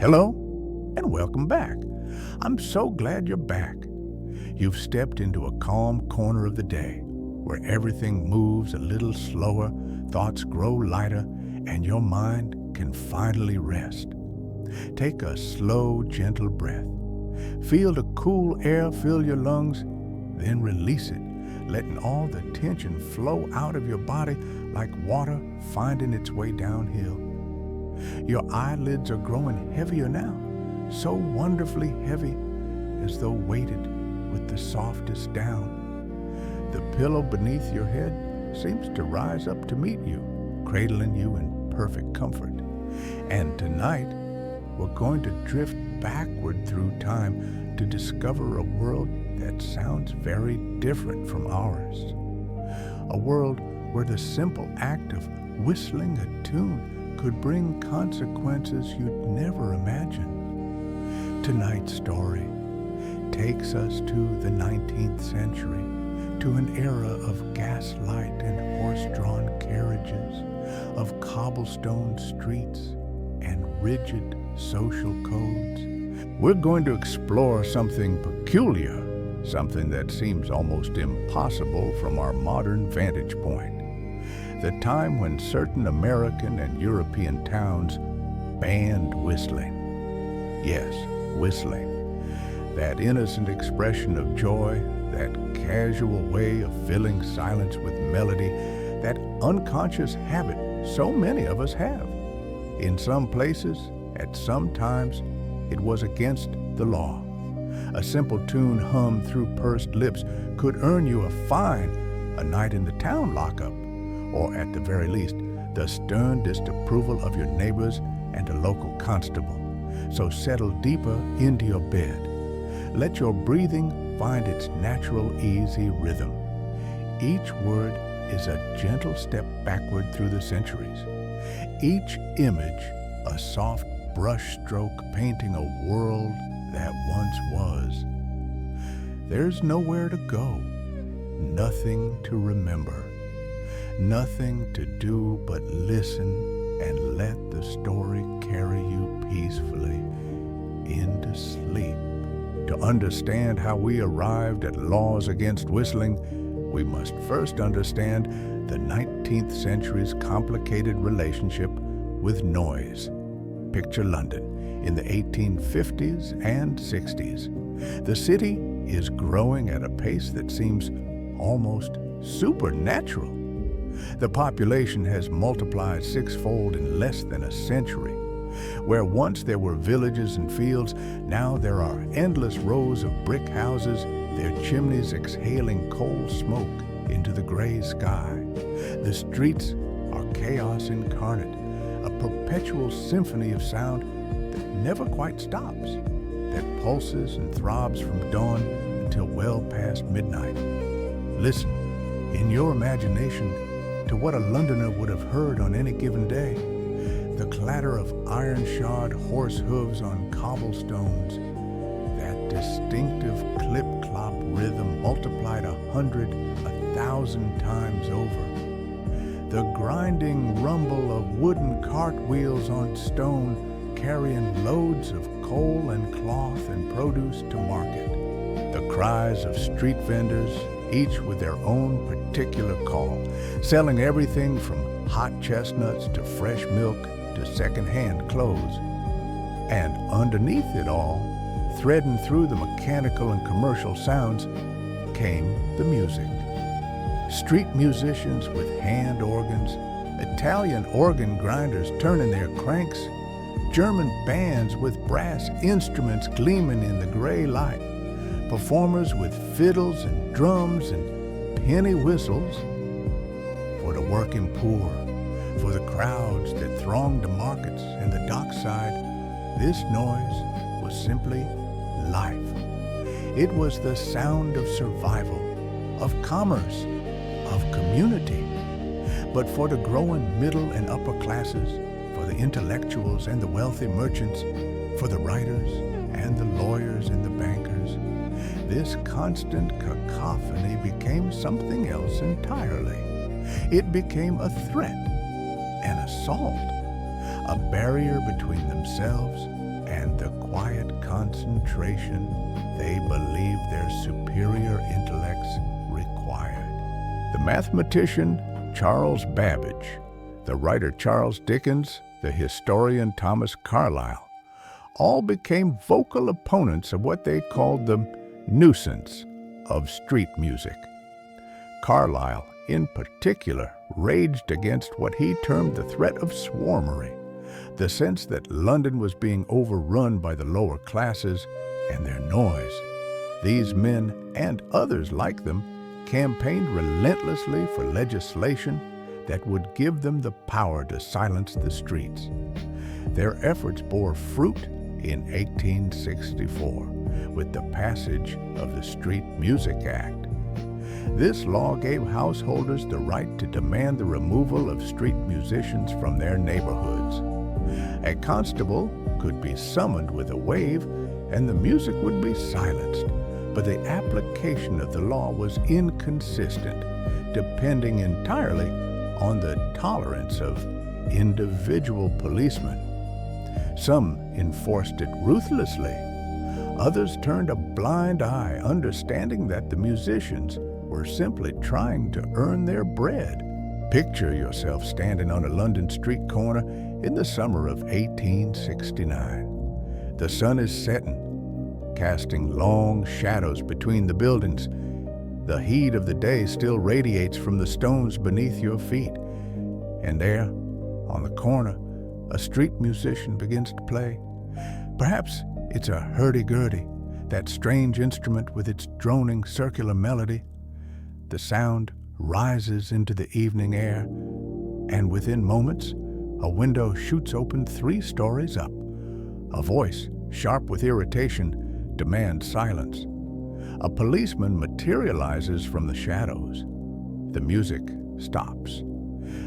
Hello, and welcome back. I'm so glad you're back. You've stepped into a calm corner of the day where everything moves a little slower, thoughts grow lighter, and your mind can finally rest. Take a slow, gentle breath. Feel the cool air fill your lungs, then release it, letting all the tension flow out of your body like water finding its way downhill. Your eyelids are growing heavier now, so wonderfully heavy as though weighted with the softest down. The pillow beneath your head seems to rise up to meet you, cradling you in perfect comfort. And tonight, we're going to drift backward through time to discover a world that sounds very different from ours. A world where the simple act of whistling a tune could bring consequences you'd never imagine. Tonight's story takes us to the 19th century, to an era of gaslight and horse-drawn carriages, of cobblestone streets and rigid social codes. We're going to explore something peculiar, something that seems almost impossible from our modern vantage point. The time when certain American and European towns banned whistling. Yes, whistling. That innocent expression of joy, that casual way of filling silence with melody, that unconscious habit so many of us have. In some places, at some times, it was against the law. A simple tune hummed through pursed lips could earn you a fine, a night in the town lockup, or at the very least, the stern disapproval of your neighbors and a local constable. So settle deeper into your bed. Let your breathing find its natural, easy rhythm. Each word is a gentle step backward through the centuries. Each image, a soft brushstroke painting a world that once was. There's nowhere to go, nothing to remember, nothing to do but listen and let the story carry you peacefully into sleep. To understand how we arrived at laws against whistling, we must first understand the 19th century's complicated relationship with noise. Picture London in the 1850s and 60s. The city is growing at a pace that seems almost supernatural. The population has multiplied sixfold in less than a century. Where once there were villages and fields, now there are endless rows of brick houses, their chimneys exhaling coal smoke into the gray sky. The streets are chaos incarnate, a perpetual symphony of sound that never quite stops, that pulses and throbs from dawn until well past midnight. Listen, in your imagination, to what a Londoner would have heard on any given day. The clatter of iron-shod horse hooves on cobblestones, that distinctive clip-clop rhythm multiplied 100, 1,000 times over. The grinding rumble of wooden cartwheels on stone carrying loads of coal and cloth and produce to market. The cries of street vendors, each with their own particular call, selling everything from hot chestnuts to fresh milk to second-hand clothes. And underneath it all, threading through the mechanical and commercial sounds, came the music. Street musicians with hand organs, Italian organ grinders turning their cranks, German bands with brass instruments gleaming in the gray light, performers with fiddles and drums and penny whistles. For the working poor, for the crowds that thronged the markets and the dockside, this noise was simply life. It was the sound of survival, of commerce, of community. But for the growing middle and upper classes, for the intellectuals and the wealthy merchants, for the writers and the lawyers and the bankers, this constant cacophony became something else entirely. It became a threat, an assault, a barrier between themselves and concentration they believed their superior intellects required. The mathematician Charles Babbage, the writer Charles Dickens, the historian Thomas Carlyle, all became vocal opponents of what they called the nuisance of street music. Carlyle, in particular, raged against what he termed the threat of swarmery, the sense that London was being overrun by the lower classes and their noise. These men, and others like them, campaigned relentlessly for legislation that would give them the power to silence the streets. Their efforts bore fruit in 1864 with the passage of the Street Music Act. This law gave householders the right to demand the removal of street musicians from their neighborhoods. A constable could be summoned with a wave and the music would be silenced, but the application of the law was inconsistent, depending entirely on the tolerance of individual policemen. Some enforced it ruthlessly. Others turned a blind eye, understanding that the musicians were simply trying to earn their bread. Picture yourself standing on a London street corner in the summer of 1869. The sun is setting, casting long shadows between the buildings. The heat of the day still radiates from the stones beneath your feet. And there, on the corner, a street musician begins to play. Perhaps it's a hurdy-gurdy, that strange instrument with its droning circular melody. The sound rises into the evening air, and within moments, a window shoots open 3 stories up. A voice, sharp with irritation, demands silence. A policeman materializes from the shadows. The music stops.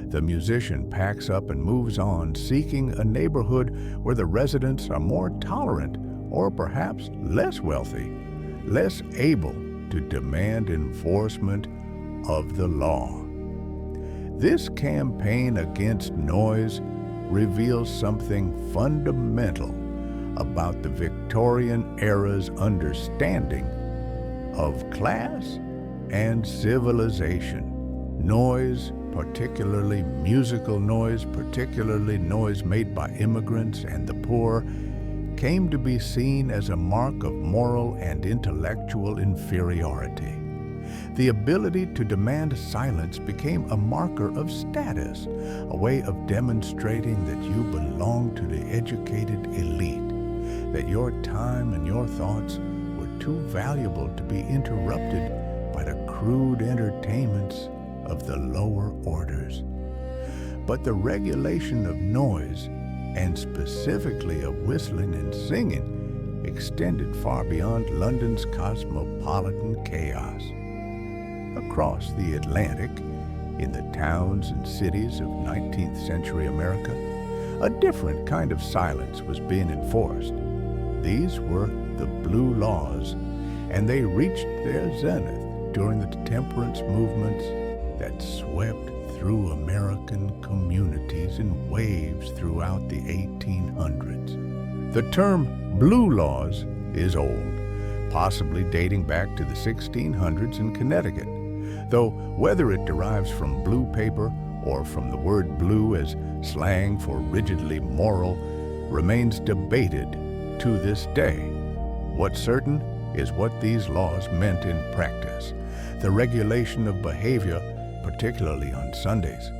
The musician packs up and moves on, seeking a neighborhood where the residents are more tolerant or perhaps less wealthy, less able to demand enforcement of the law. This campaign against noise reveals something fundamental about the Victorian era's understanding of class and civilization. Noise, particularly musical noise, particularly noise made by immigrants and the poor, came to be seen as a mark of moral and intellectual inferiority. The ability to demand silence became a marker of status, a way of demonstrating that you belong to the educated elite, that your time and your thoughts were too valuable to be interrupted by the crude entertainments of the lower orders. But the regulation of noise, and specifically of whistling and singing, extended far beyond London's cosmopolitan chaos. Across the Atlantic, in the towns and cities of 19th century America, a different kind of silence was being enforced. These were the Blue Laws, and they reached their zenith during the temperance movements that swept through American communities in waves throughout the 1800s. The term Blue Laws is old, possibly dating back to the 1600s in Connecticut, though whether it derives from blue paper or from the word blue as slang for rigidly moral remains debated to this day. What's certain is what these laws meant in practice: the regulation of behavior, particularly on Sundays,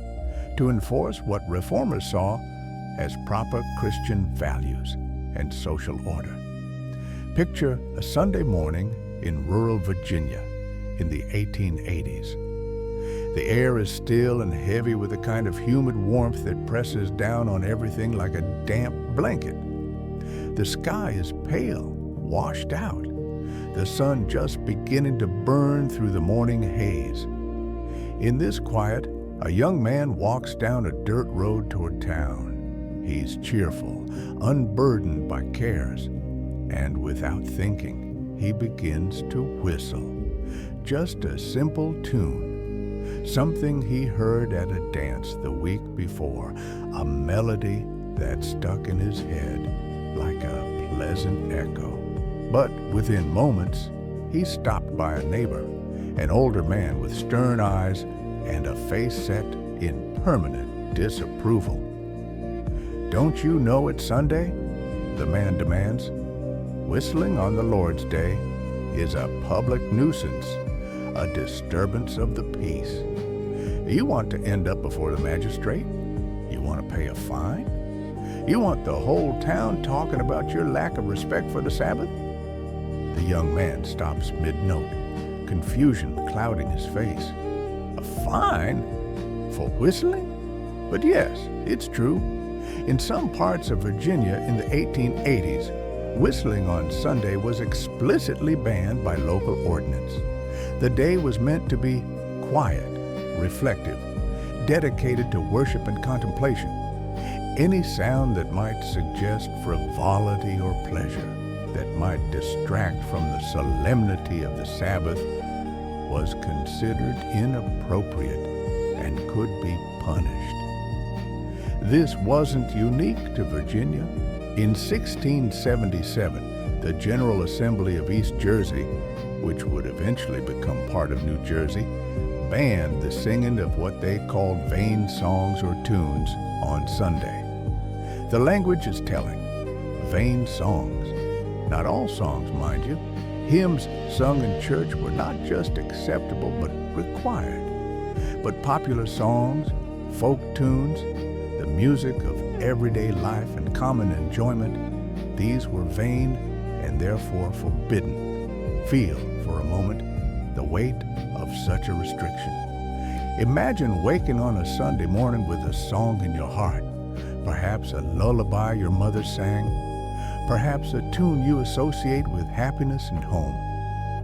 to enforce what reformers saw as proper Christian values and social order. Picture a Sunday morning in rural Virginia in the 1880s. The air is still and heavy with a kind of humid warmth that presses down on everything like a damp blanket. The sky is pale, washed out, the sun just beginning to burn through the morning haze. In this quiet, a young man walks down a dirt road toward town. He's cheerful, unburdened by cares, and without thinking, he begins to whistle. Just a simple tune, something he heard at a dance the week before, a melody that stuck in his head like a pleasant echo. But within moments, he's stopped by a neighbor, an older man with stern eyes and a face set in permanent disapproval. "Don't you know it's Sunday?" the man demands. "Whistling on the Lord's Day is a public nuisance, a disturbance of the peace. You want to end up before the magistrate? You want to pay a fine? You want the whole town talking about your lack of respect for the Sabbath?" The young man stops mid-note, confusion clouding his face. "A fine? For whistling?" But yes, it's true. In some parts of Virginia in the 1880s, whistling on Sunday was explicitly banned by local ordinance. The day was meant to be quiet, reflective, dedicated to worship and contemplation. Any sound that might suggest frivolity or pleasure, that might distract from the solemnity of the Sabbath, was considered inappropriate and could be punished. This wasn't unique to Virginia. In 1677, the General Assembly of East Jersey, which would eventually become part of New Jersey, banned the singing of what they called vain songs or tunes on Sunday. The language is telling. Vain songs. Not all songs, mind you. Hymns sung in church were not just acceptable but required. But popular songs, folk tunes, the music of everyday life and common enjoyment, these were vain and therefore forbidden. Feel, for a moment, the weight of such a restriction. Imagine waking on a Sunday morning with a song in your heart, perhaps a lullaby your mother sang, perhaps a tune you associate with happiness and home.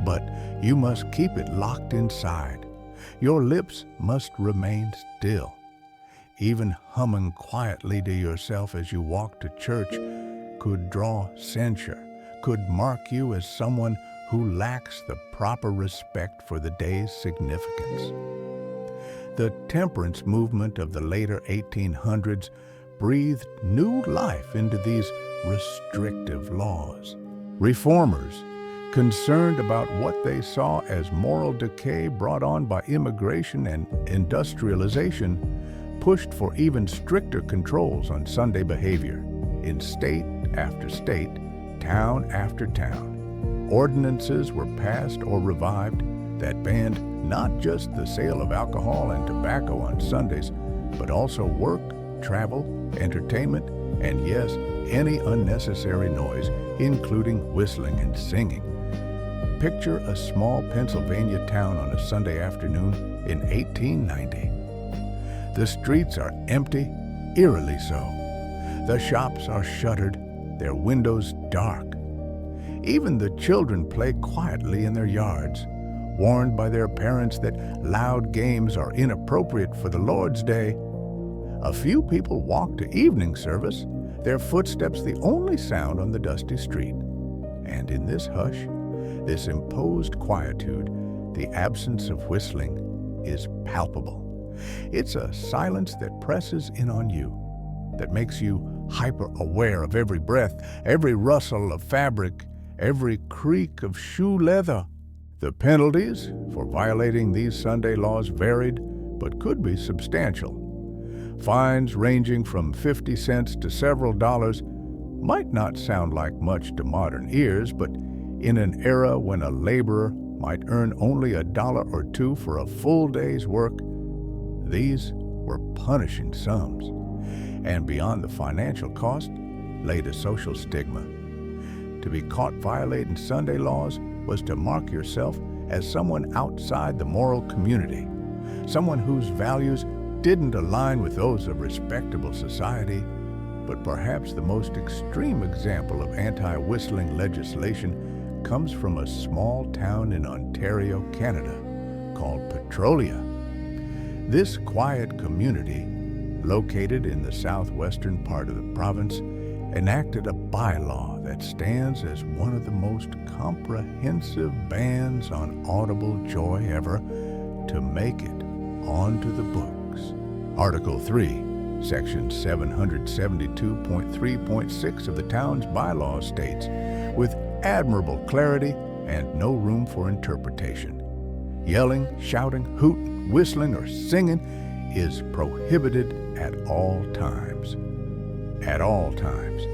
But you must keep it locked inside. Your lips must remain still. Even humming quietly to yourself as you walk to church could draw censure, could mark you as someone who lacks the proper respect for the day's significance. The temperance movement of the later 1800s breathed new life into these restrictive laws. Reformers, concerned about what they saw as moral decay brought on by immigration and industrialization, pushed for even stricter controls on Sunday behavior in state after state, town after town. Ordinances were passed or revived that banned not just the sale of alcohol and tobacco on Sundays, but also work, travel, entertainment, and yes, any unnecessary noise, including whistling and singing. Picture a small Pennsylvania town on a Sunday afternoon in 1890. The streets are empty, eerily so. The shops are shuttered, their windows dark. Even the children play quietly in their yards, warned by their parents that loud games are inappropriate for the Lord's Day. A few people walk to evening service, their footsteps the only sound on the dusty street. And in this hush, this imposed quietude, the absence of whistling is palpable. It's a silence that presses in on you, that makes you hyper-aware of every breath, every rustle of fabric, every creak of shoe leather. The penalties for violating these Sunday laws varied, but could be substantial. Fines ranging from 50 cents to several dollars might not sound like much to modern ears, but in an era when a laborer might earn only $1 or $2 for a full day's work, these were punishing sums. And beyond the financial cost laid a social stigma. To be caught violating Sunday laws was to mark yourself as someone outside the moral community, someone whose values didn't align with those of respectable society. But perhaps the most extreme example of anti-whistling legislation comes from a small town in Ontario, Canada, called Petrolia. This quiet community, located in the southwestern part of the province, enacted a bylaw that stands as one of the most comprehensive bans on audible joy ever to make it onto the books. Article 3, Section 772.3.6 of the town's bylaw states, with admirable clarity and no room for interpretation. Yelling, shouting, hooting, whistling, or singing is prohibited at all times. At all times.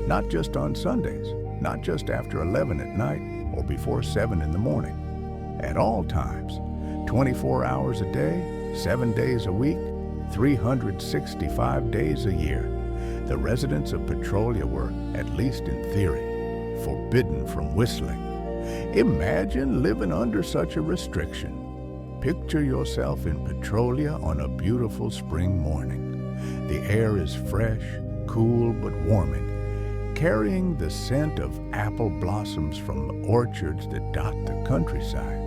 Not just on Sundays, not just after 11 at night or before 7 in the morning. At all times, 24 hours a day, 7 days a week, 365 days a year. The residents of Petrolia were, at least in theory, forbidden from whistling. Imagine living under such a restriction. Picture yourself in Petrolia on a beautiful spring morning. The air is fresh, cool but warming, carrying the scent of apple blossoms from the orchards that dot the countryside.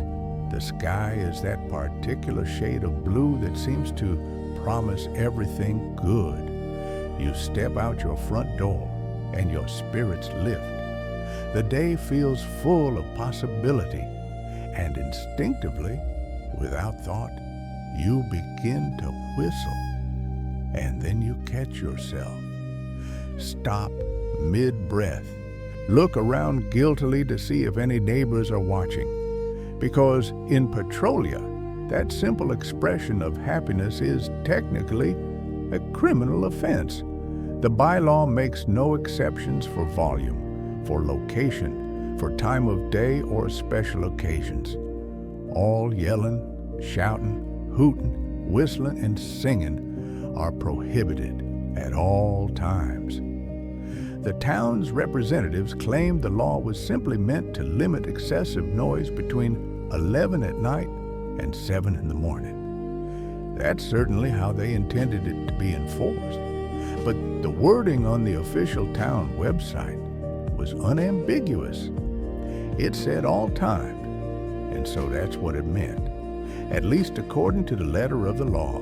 The sky is that particular shade of blue that seems to promise everything good. You step out your front door and your spirits lift. The day feels full of possibility, and instinctively, without thought, you begin to whistle. And then you catch yourself. Stop mid-breath. Look around guiltily to see if any neighbors are watching. Because in Petrolia, that simple expression of happiness is technically a criminal offense. The bylaw makes no exceptions for volume, for location, for time of day or special occasions. All yelling, shouting, hooting, whistling, and singing are prohibited at all times. The town's representatives claimed the law was simply meant to limit excessive noise between 11 at night and 7 in the morning. That's certainly how they intended it to be enforced. But the wording on the official town website was unambiguous. It said all times, and so that's what it meant, at least according to the letter of the law.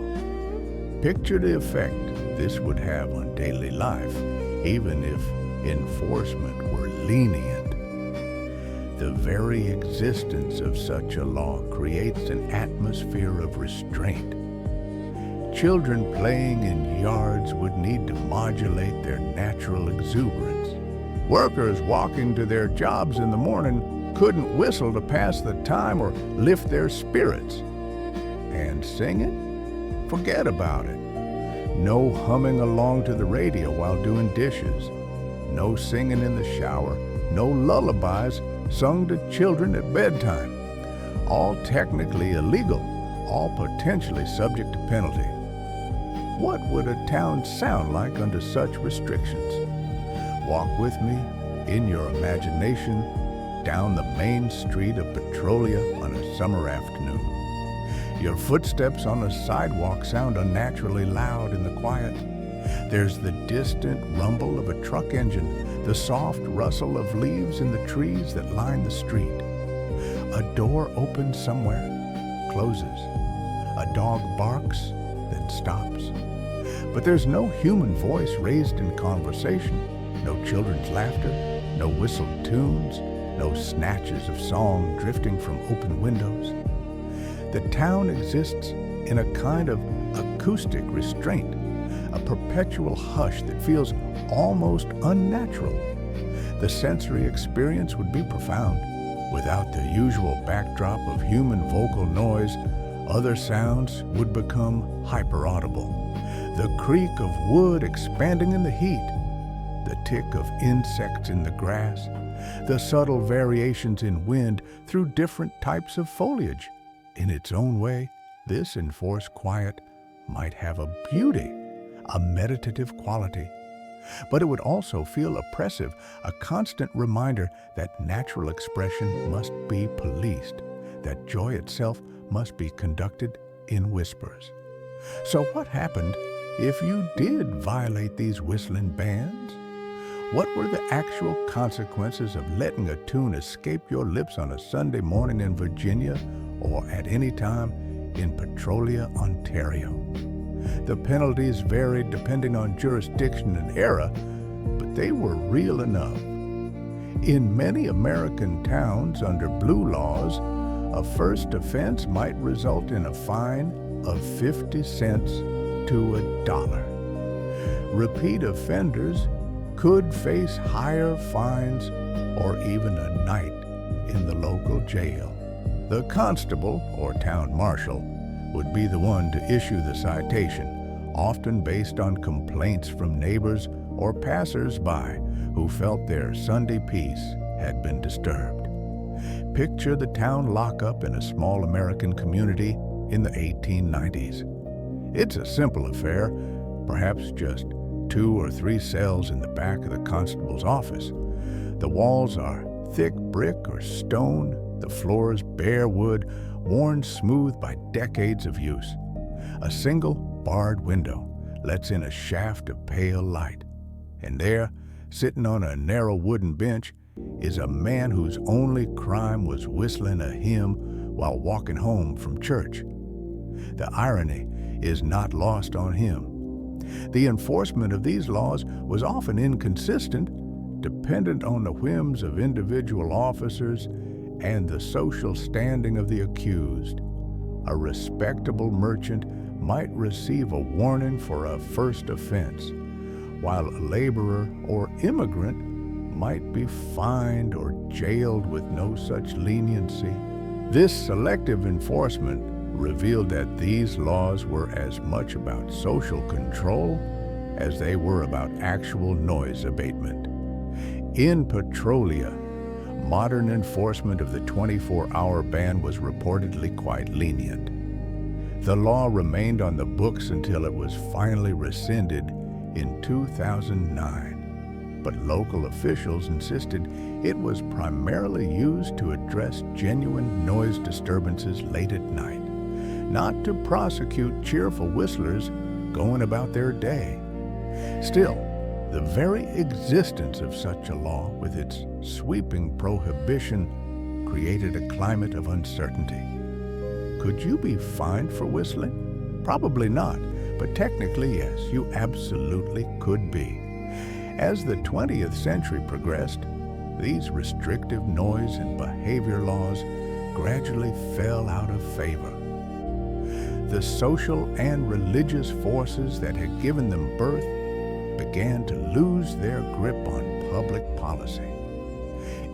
Picture the effect this would have on daily life, even if enforcement were lenient. The very existence of such a law creates an atmosphere of restraint. Children playing in yards would need to modulate their natural exuberance. Workers walking to their jobs in the morning couldn't whistle to pass the time or lift their spirits. And singing? Forget about it. No humming along to the radio while doing dishes. No singing in the shower. No lullabies sung to children at bedtime. All technically illegal, all potentially subject to penalty. What would a town sound like under such restrictions? Walk with me, in your imagination, down the main street of Petrolia on a summer afternoon. Your footsteps on the sidewalk sound unnaturally loud in the quiet. There's the distant rumble of a truck engine, the soft rustle of leaves in the trees that line the street. A door opens somewhere, closes. A dog barks, then stops. But there's no human voice raised in conversation, no children's laughter, no whistled tunes, no snatches of song drifting from open windows. The town exists in a kind of acoustic restraint, a perpetual hush that feels almost unnatural. The sensory experience would be profound. Without the usual backdrop of human vocal noise, other sounds would become hyperaudible. The creak of wood expanding in the heat, the tick of insects in the grass, the subtle variations in wind through different types of foliage. In its own way, this enforced quiet might have a beauty, a meditative quality. But it would also feel oppressive, a constant reminder that natural expression must be policed, that joy itself must be conducted in whispers. So what happened if you did violate these whistling bans? What were the actual consequences of letting a tune escape your lips on a Sunday morning in Virginia or at any time in Petrolia, Ontario? The penalties varied depending on jurisdiction and era, but they were real enough. In many American towns under blue laws, a first offense might result in a fine of 50 cents to $1. Repeat offenders could face higher fines or even a night in the local jail. The constable, or town marshal, would be the one to issue the citation, often based on complaints from neighbors or passers-by who felt their Sunday peace had been disturbed. Picture the town lockup in a small American community in the 1890s. It's a simple affair, perhaps just 2 or 3 cells in the back of the constable's office. The walls are thick brick or stone, the floors bare wood, worn smooth by decades of use. A single barred window lets in a shaft of pale light, and there, sitting on a narrow wooden bench, is a man whose only crime was whistling a hymn while walking home from church. The irony is not lost on him. The enforcement of these laws was often inconsistent, dependent on the whims of individual officers and the social standing of the accused. A respectable merchant might receive a warning for a first offense, while a laborer or immigrant might be fined or jailed with no such leniency. This selective enforcement revealed that these laws were as much about social control as they were about actual noise abatement. In Petrolia, modern enforcement of the 24-hour ban was reportedly quite lenient. The law remained on the books until it was finally rescinded in 2009. But local officials insisted it was primarily used to address genuine noise disturbances late at night, not to prosecute cheerful whistlers going about their day. Still, the very existence of such a law, with its sweeping prohibition, created a climate of uncertainty. Could you be fined for whistling? Probably not, but technically, yes, you absolutely could be. As the 20th century progressed, these restrictive noise and behavior laws gradually fell out of favor. The social and religious forces that had given them birth began to lose their grip on public policy.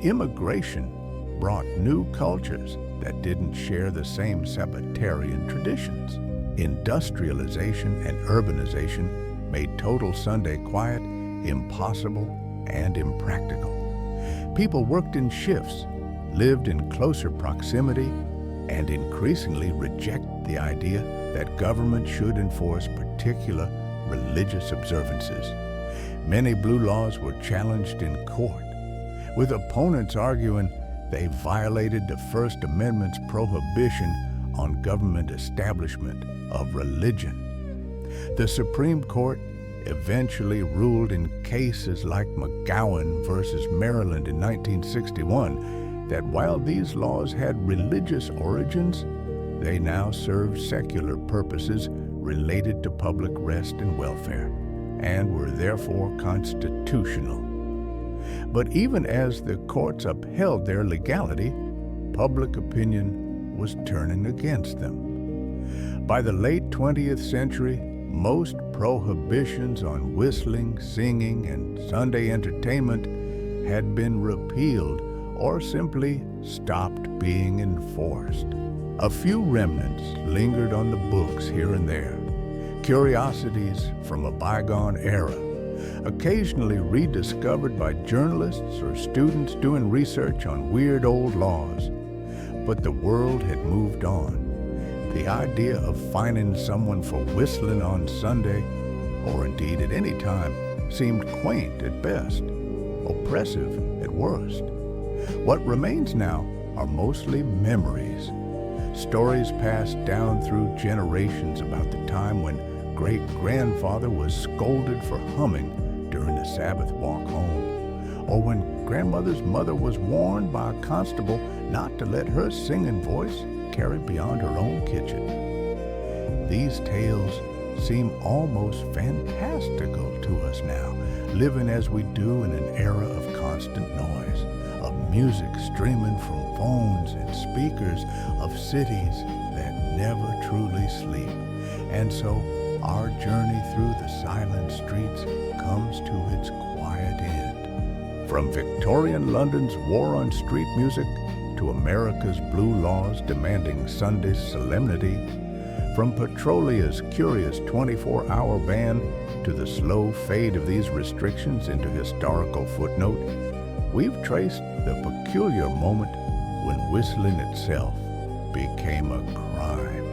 Immigration brought new cultures that didn't share the same Sabbatarian traditions. Industrialization and urbanization made total Sunday quiet impossible and impractical. People worked in shifts, lived in closer proximity, and increasingly reject the idea that government should enforce particular religious observances. Many blue laws were challenged in court, with opponents arguing they violated the First Amendment's prohibition on government establishment of religion. The Supreme Court eventually ruled in cases like McGowan versus Maryland in 1961 that while these laws had religious origins, they now served secular purposes related to public rest and welfare, and were therefore constitutional. But even as the courts upheld their legality, public opinion was turning against them. By the late 20th century, most prohibitions on whistling, singing, and Sunday entertainment had been repealed or simply stopped being enforced. A few remnants lingered on the books here and there, curiosities from a bygone era, occasionally rediscovered by journalists or students doing research on weird old laws. But the world had moved on. The idea of fining someone for whistling on Sunday, or indeed at any time, seemed quaint at best, oppressive at worst. What remains now are mostly memories, stories passed down through generations about the time when great-grandfather was scolded for humming during the Sabbath walk home, or when grandmother's mother was warned by a constable not to let her singing voice carry beyond her own kitchen. These tales seem almost fantastical to us now, living as we do in an era of constant noise, of music streaming from phones and speakers, of cities that never truly sleep. And so our journey through the silent streets comes to its quiet From Victorian London's war on street music to America's blue laws demanding Sunday solemnity, from Petrolia's curious 24-hour ban to the slow fade of these restrictions into historical footnote, we've traced the peculiar moment when whistling itself became a crime.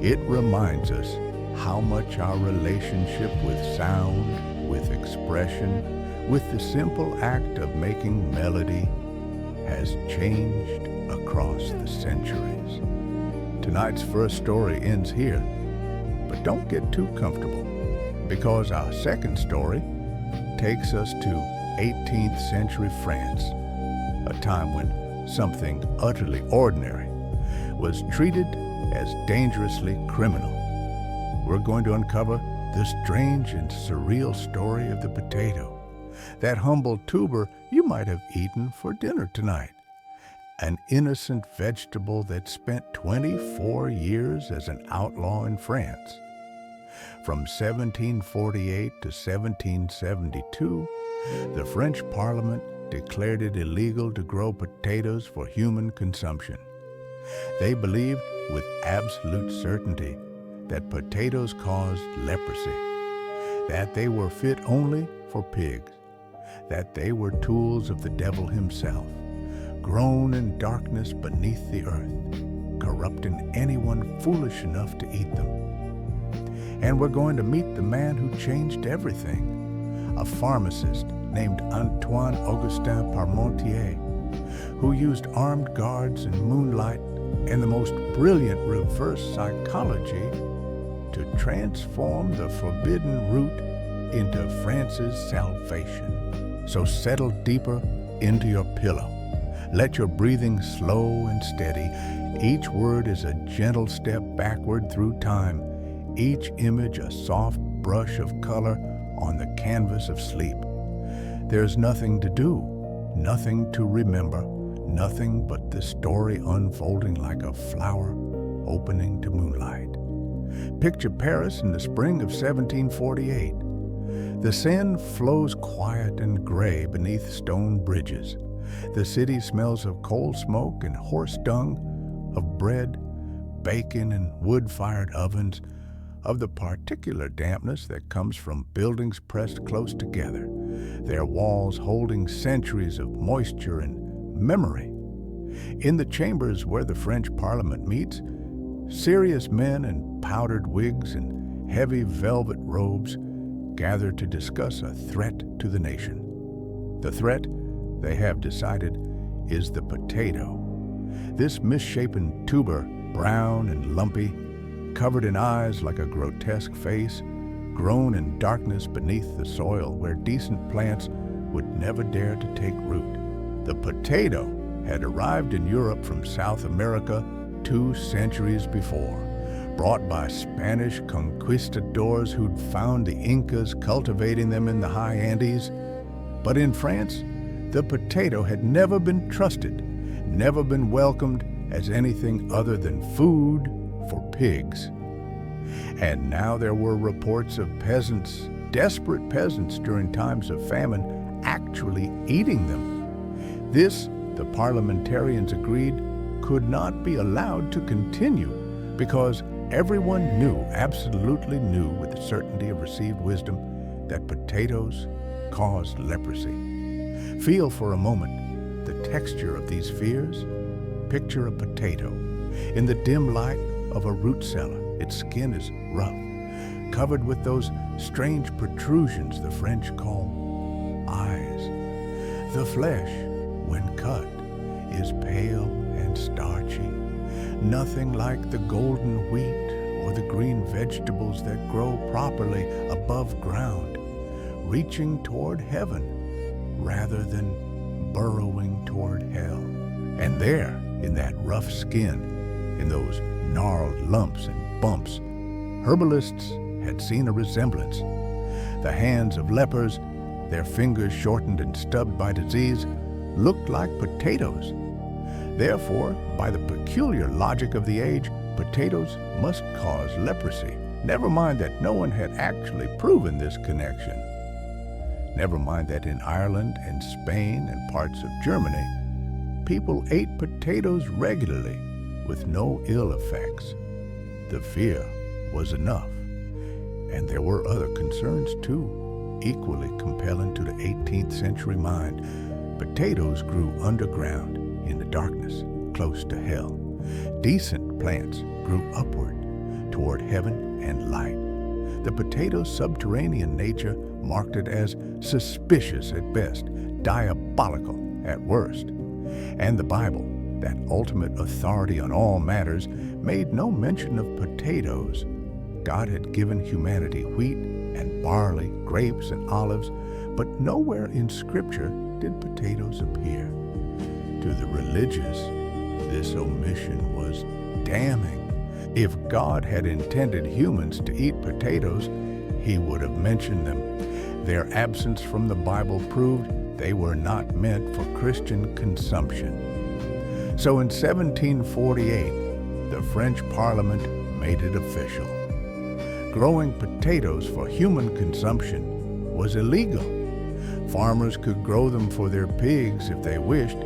It reminds us how much our relationship with sound, with expression, with the simple act of making melody has changed across the centuries. Tonight's first story ends here, but don't get too comfortable, because our second story takes us to 18th century France, a time when something utterly ordinary was treated as dangerously criminal. We're going to uncover the strange and surreal story of the potato, that humble tuber you might have eaten for dinner tonight. An innocent vegetable that spent 24 years as an outlaw in France. From 1748 to 1772, the French Parliament declared it illegal to grow potatoes for human consumption. They believed with absolute certainty that potatoes caused leprosy, that they were fit only for pigs, that they were tools of the devil himself, grown in darkness beneath the earth, corrupting anyone foolish enough to eat them. And we're going to meet the man who changed everything, a pharmacist named Antoine Augustin Parmentier, who used armed guards and moonlight and the most brilliant reverse psychology to transform the forbidden root into France's salvation. So settle deeper into your pillow. Let your breathing slow and steady. Each word is a gentle step backward through time, each image a soft brush of color on the canvas of sleep. There's nothing to do, nothing to remember, nothing but the story unfolding like a flower opening to moonlight. Picture Paris in the spring of 1748. The Seine flows quiet and gray beneath stone bridges. The city smells of coal smoke and horse dung, of bread, bacon, and wood-fired ovens, of the particular dampness that comes from buildings pressed close together, their walls holding centuries of moisture and memory. In the chambers where the French Parliament meets, serious men in powdered wigs and heavy velvet robes gather to discuss a threat to the nation. The threat, they have decided, is the potato. This misshapen tuber, brown and lumpy, covered in eyes like a grotesque face, grown in darkness beneath the soil where decent plants would never dare to take root. The potato had arrived in Europe from South America 2 centuries before, brought by Spanish conquistadors who'd found the Incas cultivating them in the high Andes. But in France, the potato had never been trusted, never been welcomed as anything other than food for pigs. And now there were reports of peasants, desperate peasants during times of famine, actually eating them. This, the parliamentarians agreed, could not be allowed to continue because everyone knew, absolutely knew with the certainty of received wisdom, that potatoes caused leprosy. Feel for a moment the texture of these fears. Picture a potato. In the dim light of a root cellar, its skin is rough, covered with those strange protrusions the French call eyes. The flesh, when cut, is pale and starchy, nothing like the golden wheat or the green vegetables that grow properly above ground, reaching toward heaven rather than burrowing toward hell. And there, in that rough skin, in those gnarled lumps and bumps, herbalists had seen a resemblance. The hands of lepers, their fingers shortened and stubbed by disease, looked like potatoes. Therefore, by the peculiar logic of the age, potatoes must cause leprosy. Never mind that no one had actually proven this connection. Never mind that in Ireland and Spain and parts of Germany, people ate potatoes regularly with no ill effects. The fear was enough. And there were other concerns too, equally compelling to the 18th century mind. Potatoes grew underground in the darkness, close to hell. Decent plants grew upward toward heaven and light. The potato's subterranean nature marked it as suspicious at best, diabolical at worst. And the Bible, that ultimate authority on all matters, made no mention of potatoes. God had given humanity wheat and barley, grapes and olives, but nowhere in Scripture did potatoes appear. To the religious, this omission was damning. If God had intended humans to eat potatoes, he would have mentioned them. Their absence from the Bible proved they were not meant for Christian consumption. So in 1748, the French Parliament made it official. Growing potatoes for human consumption was illegal. Farmers could grow them for their pigs if they wished,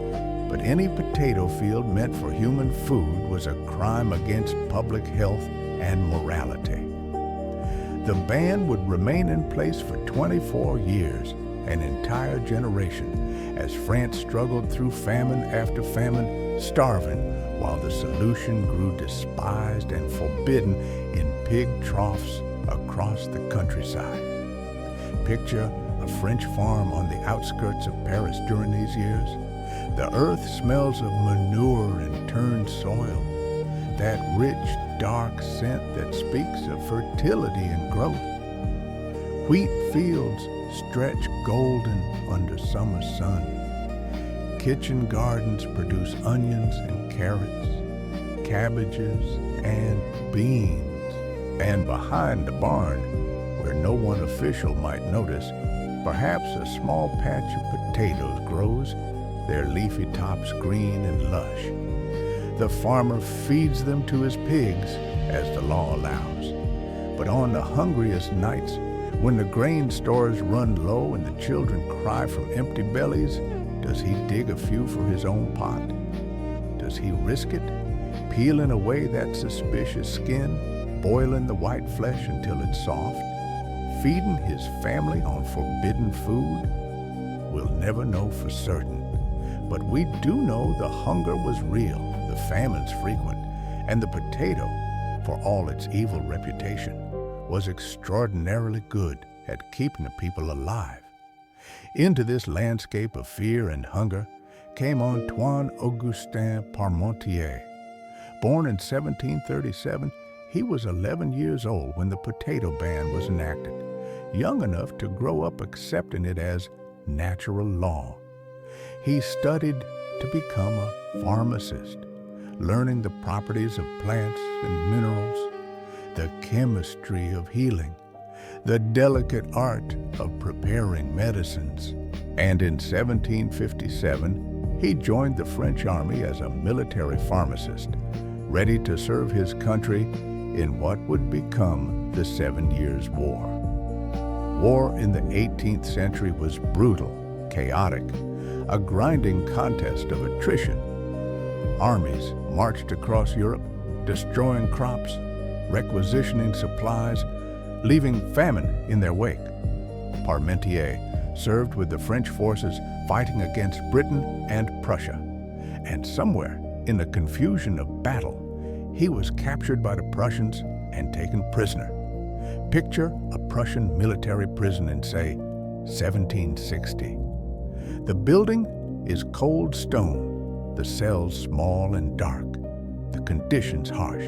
but any potato field meant for human food was a crime against public health and morality. The ban would remain in place for 24 years, an entire generation, as France struggled through famine after famine, starving, while the solution grew despised and forbidden in pig troughs across the countryside. Picture a French farm on the outskirts of Paris during these years. The earth smells of manure and turned soil, that rich, dark scent that speaks of fertility and growth. Wheat fields stretch golden under summer sun. Kitchen gardens produce onions and carrots, cabbages and beans. And behind the barn, where no one official might notice, perhaps a small patch of potatoes grows, their leafy tops green and lush. The farmer feeds them to his pigs, as the law allows. But on the hungriest nights, when the grain stores run low and the children cry from empty bellies, does he dig a few for his own pot? Does he risk it, peeling away that suspicious skin, boiling the white flesh until it's soft, feeding his family on forbidden food? We'll never know for certain. But we do know the hunger was real, the famines frequent, and the potato, for all its evil reputation, was extraordinarily good at keeping the people alive. Into this landscape of fear and hunger came Antoine Augustin Parmentier. Born in 1737, he was 11 years old when the potato ban was enacted, young enough to grow up accepting it as natural law. He studied to become a pharmacist, learning the properties of plants and minerals, the chemistry of healing, the delicate art of preparing medicines. And in 1757, he joined the French army as a military pharmacist, ready to serve his country in what would become the 7 Years' War. War in the 18th century was brutal, chaotic, a grinding contest of attrition. Armies marched across Europe, destroying crops, requisitioning supplies, leaving famine in their wake. Parmentier served with the French forces fighting against Britain and Prussia. And somewhere in the confusion of battle, he was captured by the Prussians and taken prisoner. Picture a Prussian military prison in, say, 1760. The building is cold stone, the cells small and dark, the conditions harsh.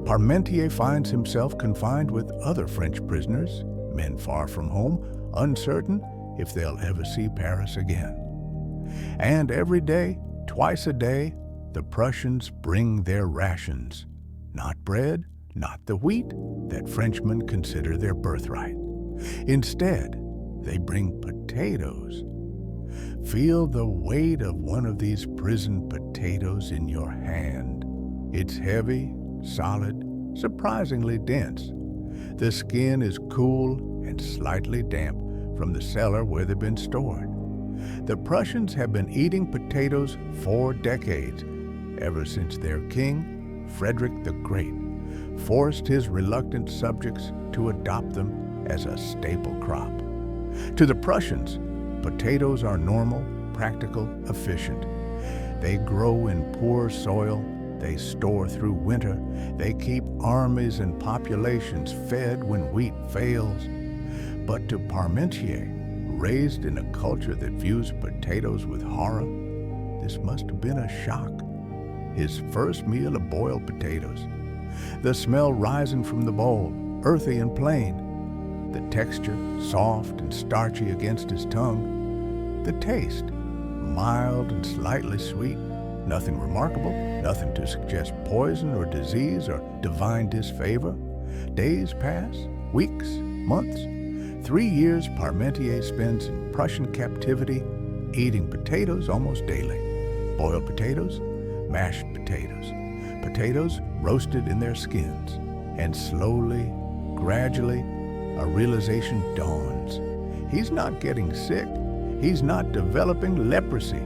Parmentier finds himself confined with other French prisoners, men far from home, uncertain if they'll ever see Paris again. And every day, twice a day, the Prussians bring their rations. Not bread, not the wheat that Frenchmen consider their birthright. Instead, they bring potatoes. Feel the weight of one of these prison potatoes in your hand. It's heavy, solid, surprisingly dense. The skin is cool and slightly damp from the cellar where they've been stored. The Prussians have been eating potatoes for decades, ever since their king, Frederick the Great, forced his reluctant subjects to adopt them as a staple crop. To the Prussians, potatoes are normal, practical, efficient. They grow in poor soil, they store through winter, they keep armies and populations fed when wheat fails. But to Parmentier, raised in a culture that views potatoes with horror, this must have been a shock. His first meal of boiled potatoes, the smell rising from the bowl, earthy and plain, the texture soft and starchy against his tongue, the taste mild and slightly sweet, nothing remarkable, nothing to suggest poison or disease or divine disfavor. Days pass, weeks, months. 3 years Parmentier spends in Prussian captivity, eating potatoes almost daily. Boiled potatoes, mashed potatoes, potatoes roasted in their skins. And slowly, gradually, a realization dawns. He's not getting sick. He's not developing leprosy.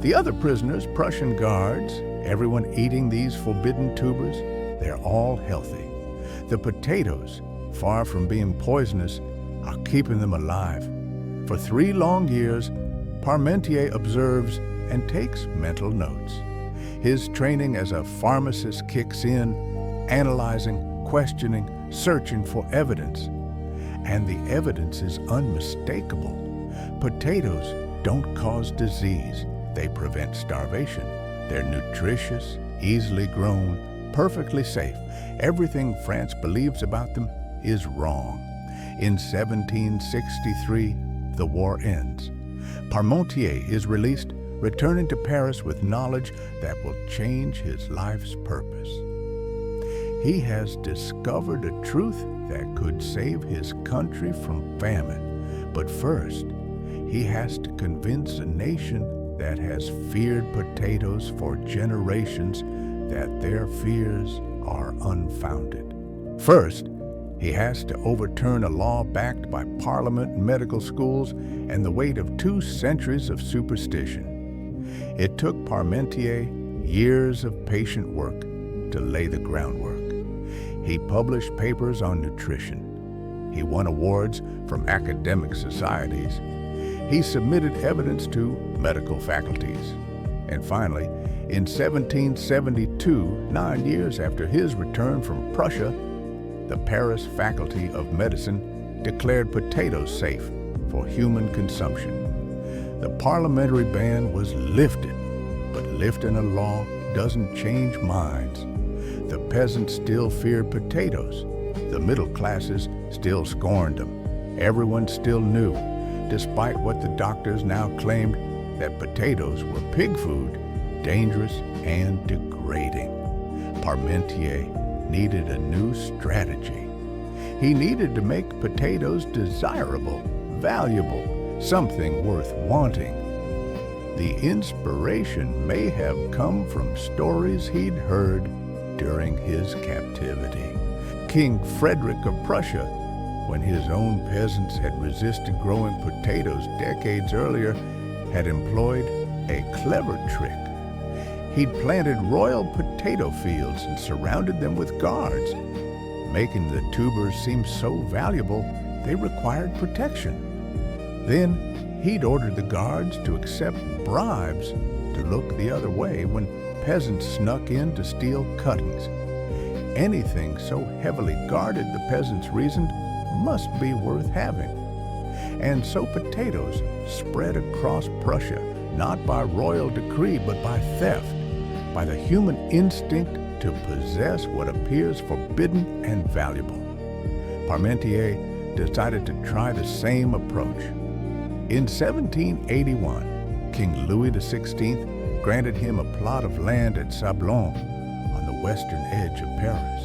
The other prisoners, Prussian guards, everyone eating these forbidden tubers, they're all healthy. The potatoes, far from being poisonous, are keeping them alive. For 3 long years, Parmentier observes and takes mental notes. His training as a pharmacist kicks in, analyzing, questioning, searching for evidence. And the evidence is unmistakable. Potatoes don't cause disease. They prevent starvation. They're nutritious, easily grown, perfectly safe. Everything France believes about them is wrong. In 1763, the war ends. Parmentier is released, returning to Paris with knowledge that will change his life's purpose. He has discovered a truth that could save his country from famine. But first, he has to convince a nation that has feared potatoes for generations that their fears are unfounded. First, he has to overturn a law backed by Parliament and medical schools and the weight of 2 centuries of superstition. It took Parmentier years of patient work to lay the groundwork. He published papers on nutrition. He won awards from academic societies. He submitted evidence to medical faculties. And finally, in 1772, 9 years after his return from Prussia, the Paris Faculty of Medicine declared potatoes safe for human consumption. The parliamentary ban was lifted, but lifting a law doesn't change minds. The peasants still feared potatoes. The middle classes still scorned them. Everyone still knew, despite what the doctors now claimed, that potatoes were pig food, dangerous and degrading. Parmentier needed a new strategy. He needed to make potatoes desirable, valuable, something worth wanting. The inspiration may have come from stories he'd heard during his captivity. King Frederick of Prussia, when his own peasants had resisted growing potatoes decades earlier, had employed a clever trick. He'd planted royal potato fields and surrounded them with guards, making the tubers seem so valuable they required protection. Then he'd ordered the guards to accept bribes to look the other way when peasants snuck in to steal cuttings. Anything so heavily guarded, the peasants reasoned, must be worth having. And so potatoes spread across Prussia, not by royal decree, but by theft, by the human instinct to possess what appears forbidden and valuable. Parmentier decided to try the same approach. In 1781, King Louis XVI granted him a plot of land at Sablon on the western edge of Paris.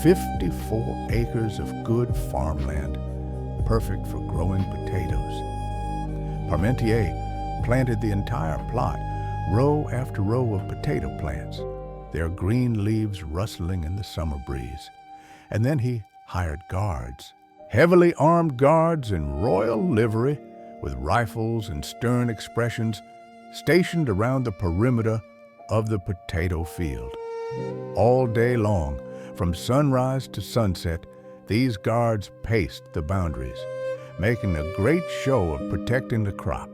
54 acres of good farmland, perfect for growing potatoes. Parmentier planted the entire plot, row after row of potato plants, their green leaves rustling in the summer breeze. And then he hired guards, Heavily armed guards in royal livery, with rifles and stern expressions, stationed around the perimeter of the potato field. All day long, from sunrise to sunset, these guards paced the boundaries, making a great show of protecting the crop.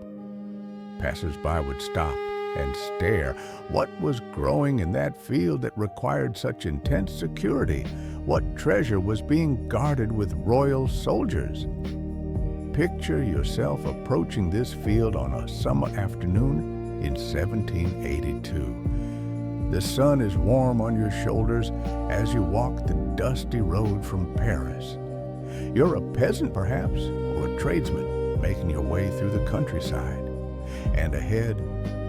Passers-by would stop and stare. What was growing in that field that required such intense security? What treasure was being guarded with royal soldiers? Picture yourself approaching this field on a summer afternoon in 1782. The sun is warm on your shoulders as you walk the dusty road from Paris. You're a peasant, perhaps, or a tradesman making your way through the countryside. And ahead,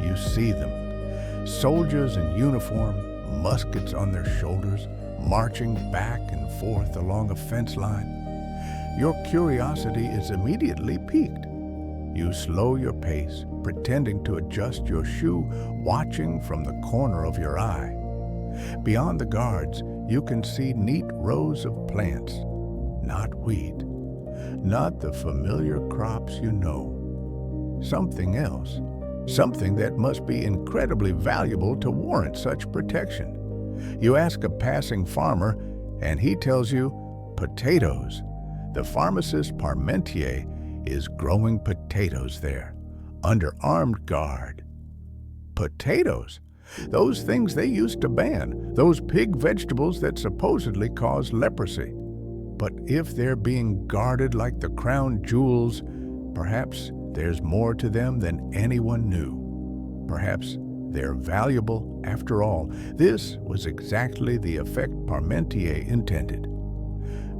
you see them, soldiers in uniform, muskets on their shoulders, marching back and forth along a fence line. Your curiosity is immediately piqued. You slow your pace, pretending to adjust your shoe, watching from the corner of your eye. Beyond the guards, you can see neat rows of plants, not wheat, not the familiar crops you know. Something else, something that must be incredibly valuable to warrant such protection. You ask a passing farmer, and he tells you, potatoes. The pharmacist Parmentier is growing potatoes there, under armed guard. Potatoes? Those things they used to ban, those pig vegetables that supposedly cause leprosy. But if they're being guarded like the crown jewels, perhaps there's more to them than anyone knew. Perhaps they're valuable after all. This was exactly the effect Parmentier intended.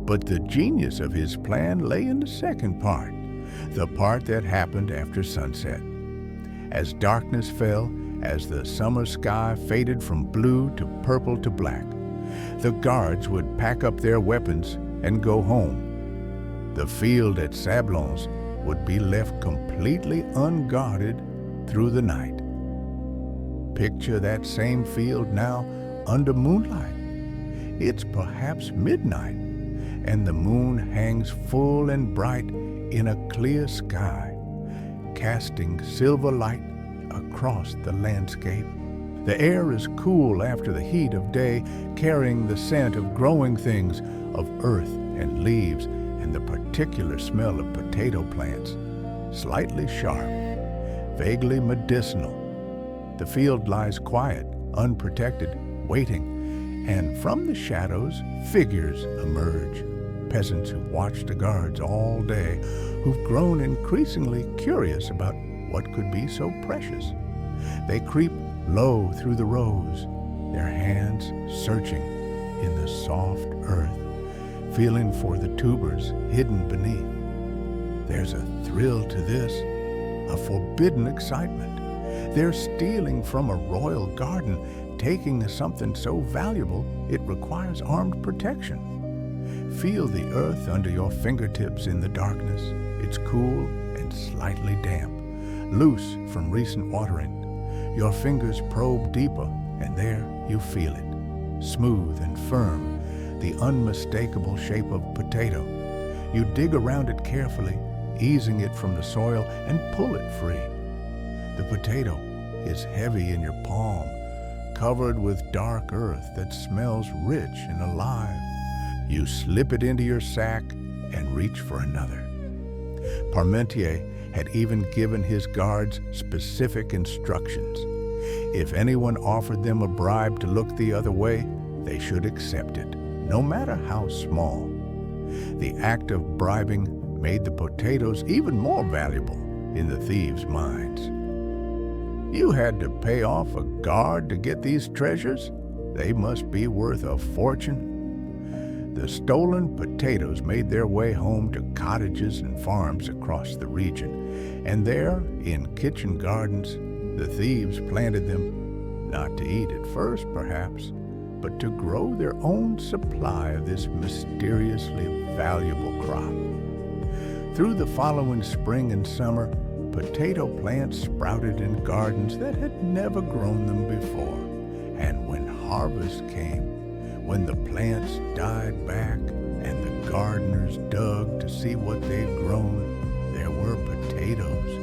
But the genius of his plan lay in the second part, the part that happened after sunset. As darkness fell, as the summer sky faded from blue to purple to black, the guards would pack up their weapons and go home. The field at Sablons would be left completely unguarded through the night. Picture that same field now under moonlight. It's perhaps midnight, and the moon hangs full and bright in a clear sky, casting silver light across the landscape. The air is cool after the heat of day, carrying the scent of growing things, of earth and leaves, and the particular smell of potato plants, slightly sharp, vaguely medicinal. The field lies quiet, unprotected, waiting, and from the shadows, figures emerge. Peasants who've watched the guards all day, who've grown increasingly curious about what could be so precious. They creep low through the rows, their hands searching in the soft earth, feeling for the tubers hidden beneath. There's a thrill to this, a forbidden excitement. They're stealing from a royal garden, taking something so valuable it requires armed protection. Feel the earth under your fingertips in the darkness. It's cool and slightly damp, loose from recent watering. Your fingers probe deeper, and there you feel it, smooth and firm, the unmistakable shape of potato. You dig around it carefully, easing it from the soil, and pull it free. The potato is heavy in your palm, covered with dark earth that smells rich and alive. You slip it into your sack and reach for another. Parmentier had even given his guards specific instructions. If anyone offered them a bribe to look the other way, they should accept it, no matter how small. The act of bribing made the potatoes even more valuable in the thieves' minds. You had to pay off a guard to get these treasures? They must be worth a fortune. The stolen potatoes made their way home to cottages and farms across the region, and there, in kitchen gardens, the thieves planted them, not to eat at first, perhaps, but to grow their own supply of this mysteriously valuable crop. Through the following spring and summer, potato plants sprouted in gardens that had never grown them before, and when harvest came, when the plants died back and the gardeners dug to to see what they'd grown, there were potatoes,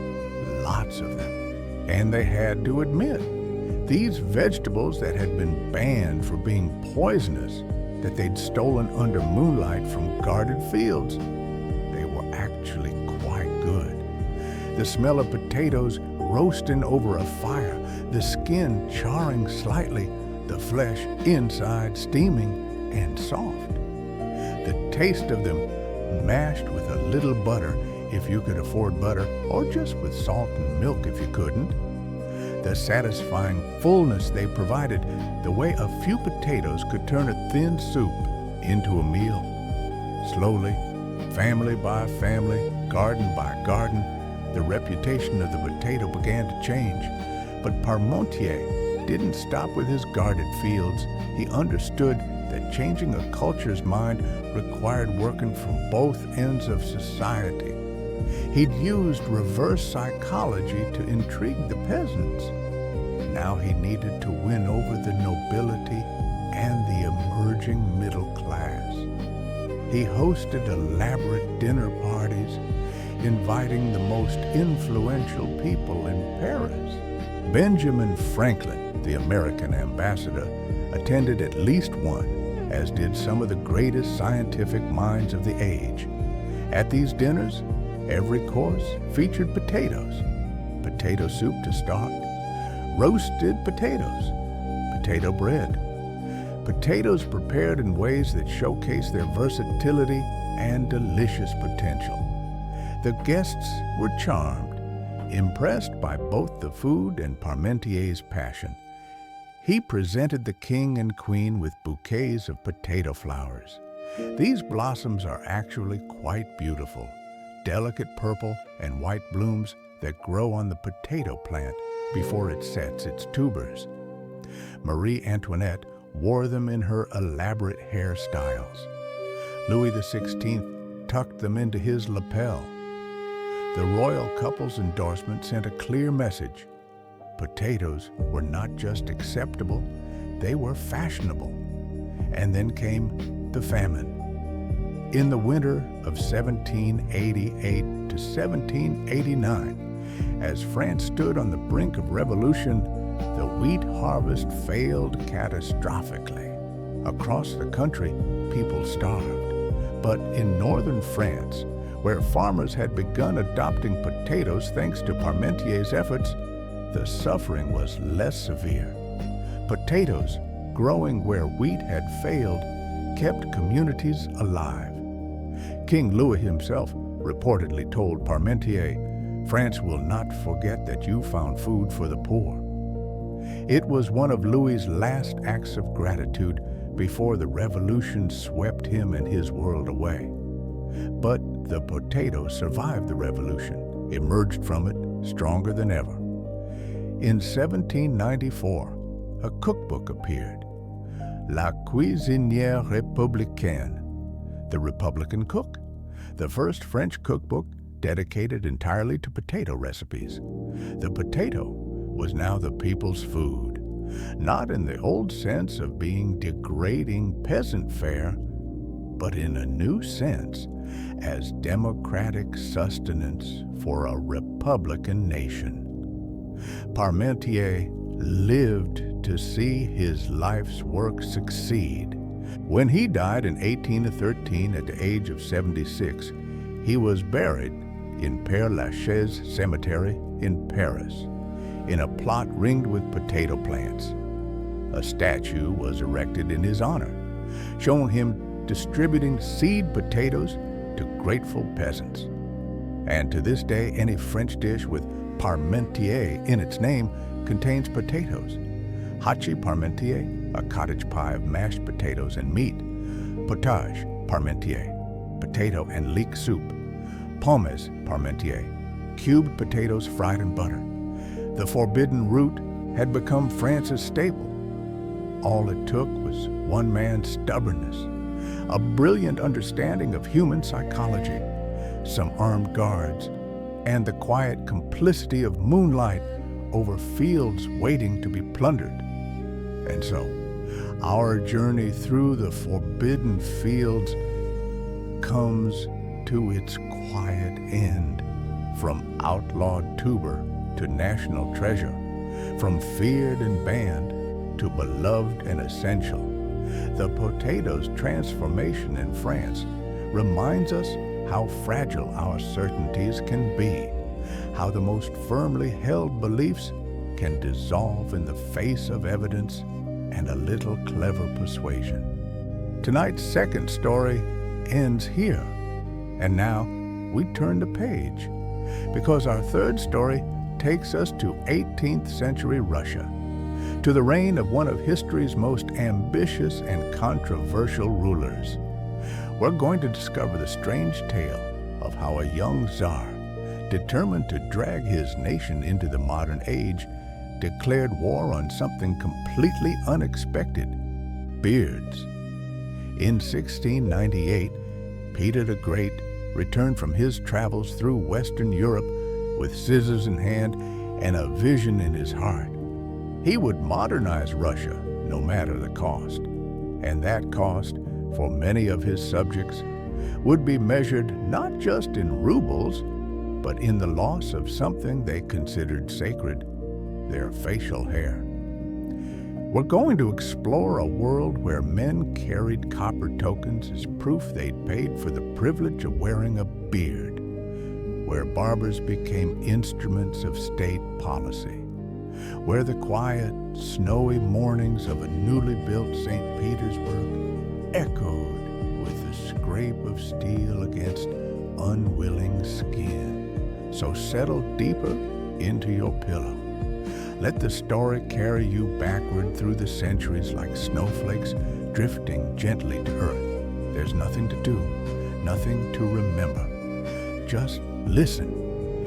lots of them. And they had to admit, these vegetables that had been banned for being poisonous, that they'd stolen under moonlight from guarded fields, they were actually quite good. The smell of potatoes roasting over a fire, the skin charring slightly, the flesh inside steaming and soft. The taste of them mashed with a little butter if you could afford butter, or just with salt and milk if you couldn't. The satisfying fullness they provided, the way a few potatoes could turn a thin soup into a meal. Slowly, family by family, garden by garden, the reputation of the potato began to change. But Parmentier didn't stop with his guarded fields. He understood that changing a culture's mind required working from both ends of society. He'd used reverse psychology to intrigue the peasants. Now he needed to win over the nobility and the emerging middle class. He hosted elaborate dinner parties, inviting the most influential people in Paris. Benjamin Franklin, the American ambassador, attended at least one, as did some of the greatest scientific minds of the age. At these dinners, every course featured potatoes, potato soup to start, roasted potatoes, potato bread, potatoes prepared in ways that showcase their versatility and delicious potential. The guests were charmed, impressed by both the food and Parmentier's passion. He presented the king and queen with bouquets of potato flowers. These blossoms are actually quite beautiful, delicate purple and white blooms that grow on the potato plant before it sets its tubers. Marie Antoinette wore them in her elaborate hairstyles. Louis XVI tucked them into his lapel. The royal couple's endorsement sent a clear message. Potatoes were not just acceptable, they were fashionable. And then came the famine. In the winter of 1788 to 1789, as France stood on the brink of revolution, the wheat harvest failed catastrophically. Across the country, people starved. But in northern France, where farmers had begun adopting potatoes thanks to Parmentier's efforts, the suffering was less severe. Potatoes, growing where wheat had failed, kept communities alive. King Louis himself reportedly told Parmentier, "France will not forget that you found food for the poor." It was one of Louis's last acts of gratitude before the revolution swept him and his world away. But the potato survived the revolution, emerged from it stronger than ever. In 1794, a cookbook appeared, La Cuisinière Républicaine, the Republican Cook, the first French cookbook dedicated entirely to potato recipes. The potato was now the people's food, not in the old sense of being degrading peasant fare, but in a new sense as democratic sustenance for a republican nation. Parmentier lived to see his life's work succeed. When he died in 1813 at the age of 76, he was buried in Père Lachaise Cemetery in Paris, in a plot ringed with potato plants. A statue was erected in his honor, showing him distributing seed potatoes to grateful peasants. And to this day, any French dish with Parmentier in its name contains potatoes. Hachis Parmentier, a cottage pie of mashed potatoes and meat. Potage Parmentier, potato and leek soup. Pommes Parmentier, cubed potatoes fried in butter. The forbidden root had become France's staple. All it took was one man's stubbornness, a brilliant understanding of human psychology, some armed guards, and the quiet complicity of moonlight over fields waiting to be plundered. And so, our journey through the forbidden fields comes to its quiet end. From outlawed tuber to national treasure, from feared and banned to beloved and essential, the potato's transformation in France reminds us how fragile our certainties can be, how the most firmly held beliefs can dissolve in the face of evidence and a little clever persuasion. Tonight's second story ends here, and now we turn the page, because our third story takes us to 18th century Russia, to the reign of one of history's most ambitious and controversial rulers. We're going to discover the strange tale of how a young Tsar, determined to drag his nation into the modern age, declared war on something completely unexpected: beards. In 1698, Peter the Great returned from his travels through Western Europe with scissors in hand and a vision in his heart. He would modernize Russia no matter the cost, and that cost, for many of his subjects, would be measured not just in rubles, but in the loss of something they considered sacred: their facial hair. We're going to explore a world where men carried copper tokens as proof they'd paid for the privilege of wearing a beard, where barbers became instruments of state policy, where the quiet, snowy mornings of a newly built St. Petersburg echoed with the scrape of steel against unwilling skin. So settle deeper into your pillow. Let the story carry you backward through the centuries like snowflakes drifting gently to earth. There's nothing to do, nothing to remember. Just listen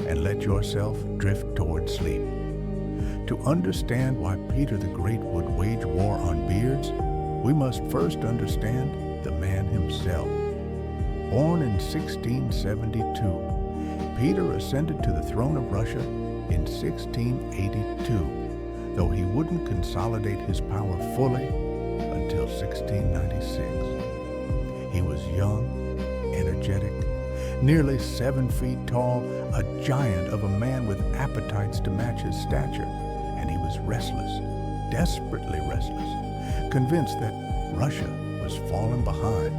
and let yourself drift toward sleep. To understand why Peter the Great would wage war on beards, we must first understand the man himself. Born in 1672, Peter ascended to the throne of Russia in 1682, though he wouldn't consolidate his power fully until 1696. He was young, energetic, nearly 7 feet tall, a giant of a man with appetites to match his stature, and he was restless, desperately restless, convinced that Russia was falling behind,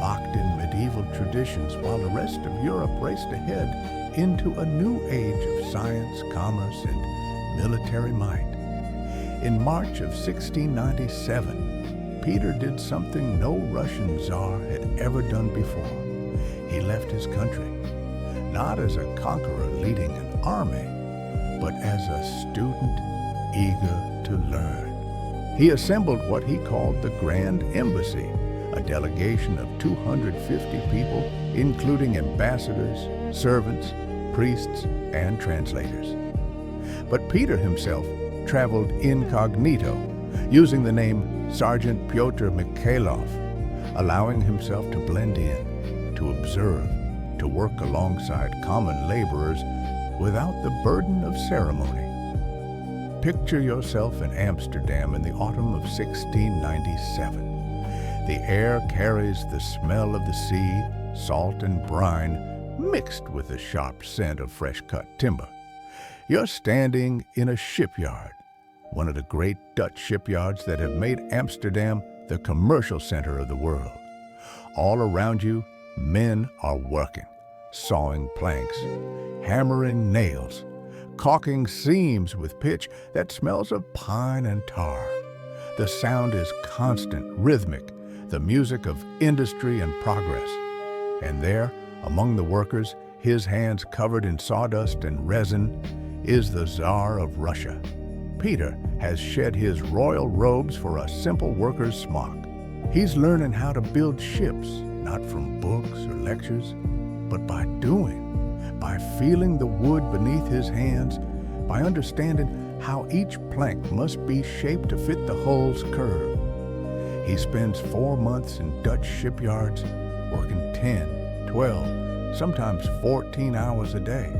locked in medieval traditions while the rest of Europe raced ahead into a new age of science, commerce, and military might. In March of 1697, Peter did something no Russian Tsar had ever done before. He left his country, not as a conqueror leading an army, but as a student eager to learn. He assembled what he called the Grand Embassy, a delegation of 250 people, including ambassadors, servants, priests, and translators. But Peter himself traveled incognito, using the name Sergeant Pyotr Mikhailov, allowing himself to blend in, to observe, to work alongside common laborers without the burden of ceremony. Picture yourself in Amsterdam in the autumn of 1697. The air carries the smell of the sea, salt and brine, mixed with the sharp scent of fresh-cut timber. You're standing in a shipyard, one of the great Dutch shipyards that have made Amsterdam the commercial center of the world. All around you, men are working, sawing planks, hammering nails, caulking seams with pitch that smells of pine and tar. The sound is constant, rhythmic, the music of industry and progress. And there, among the workers, his hands covered in sawdust and resin, is the Tsar of Russia. Peter has shed his royal robes for a simple worker's smock. He's learning how to build ships, not from books or lectures, but by doing, by feeling the wood beneath his hands, by understanding how each plank must be shaped to fit the hull's curve. He spends 4 months in Dutch shipyards, working 10, 12, sometimes 14 hours a day.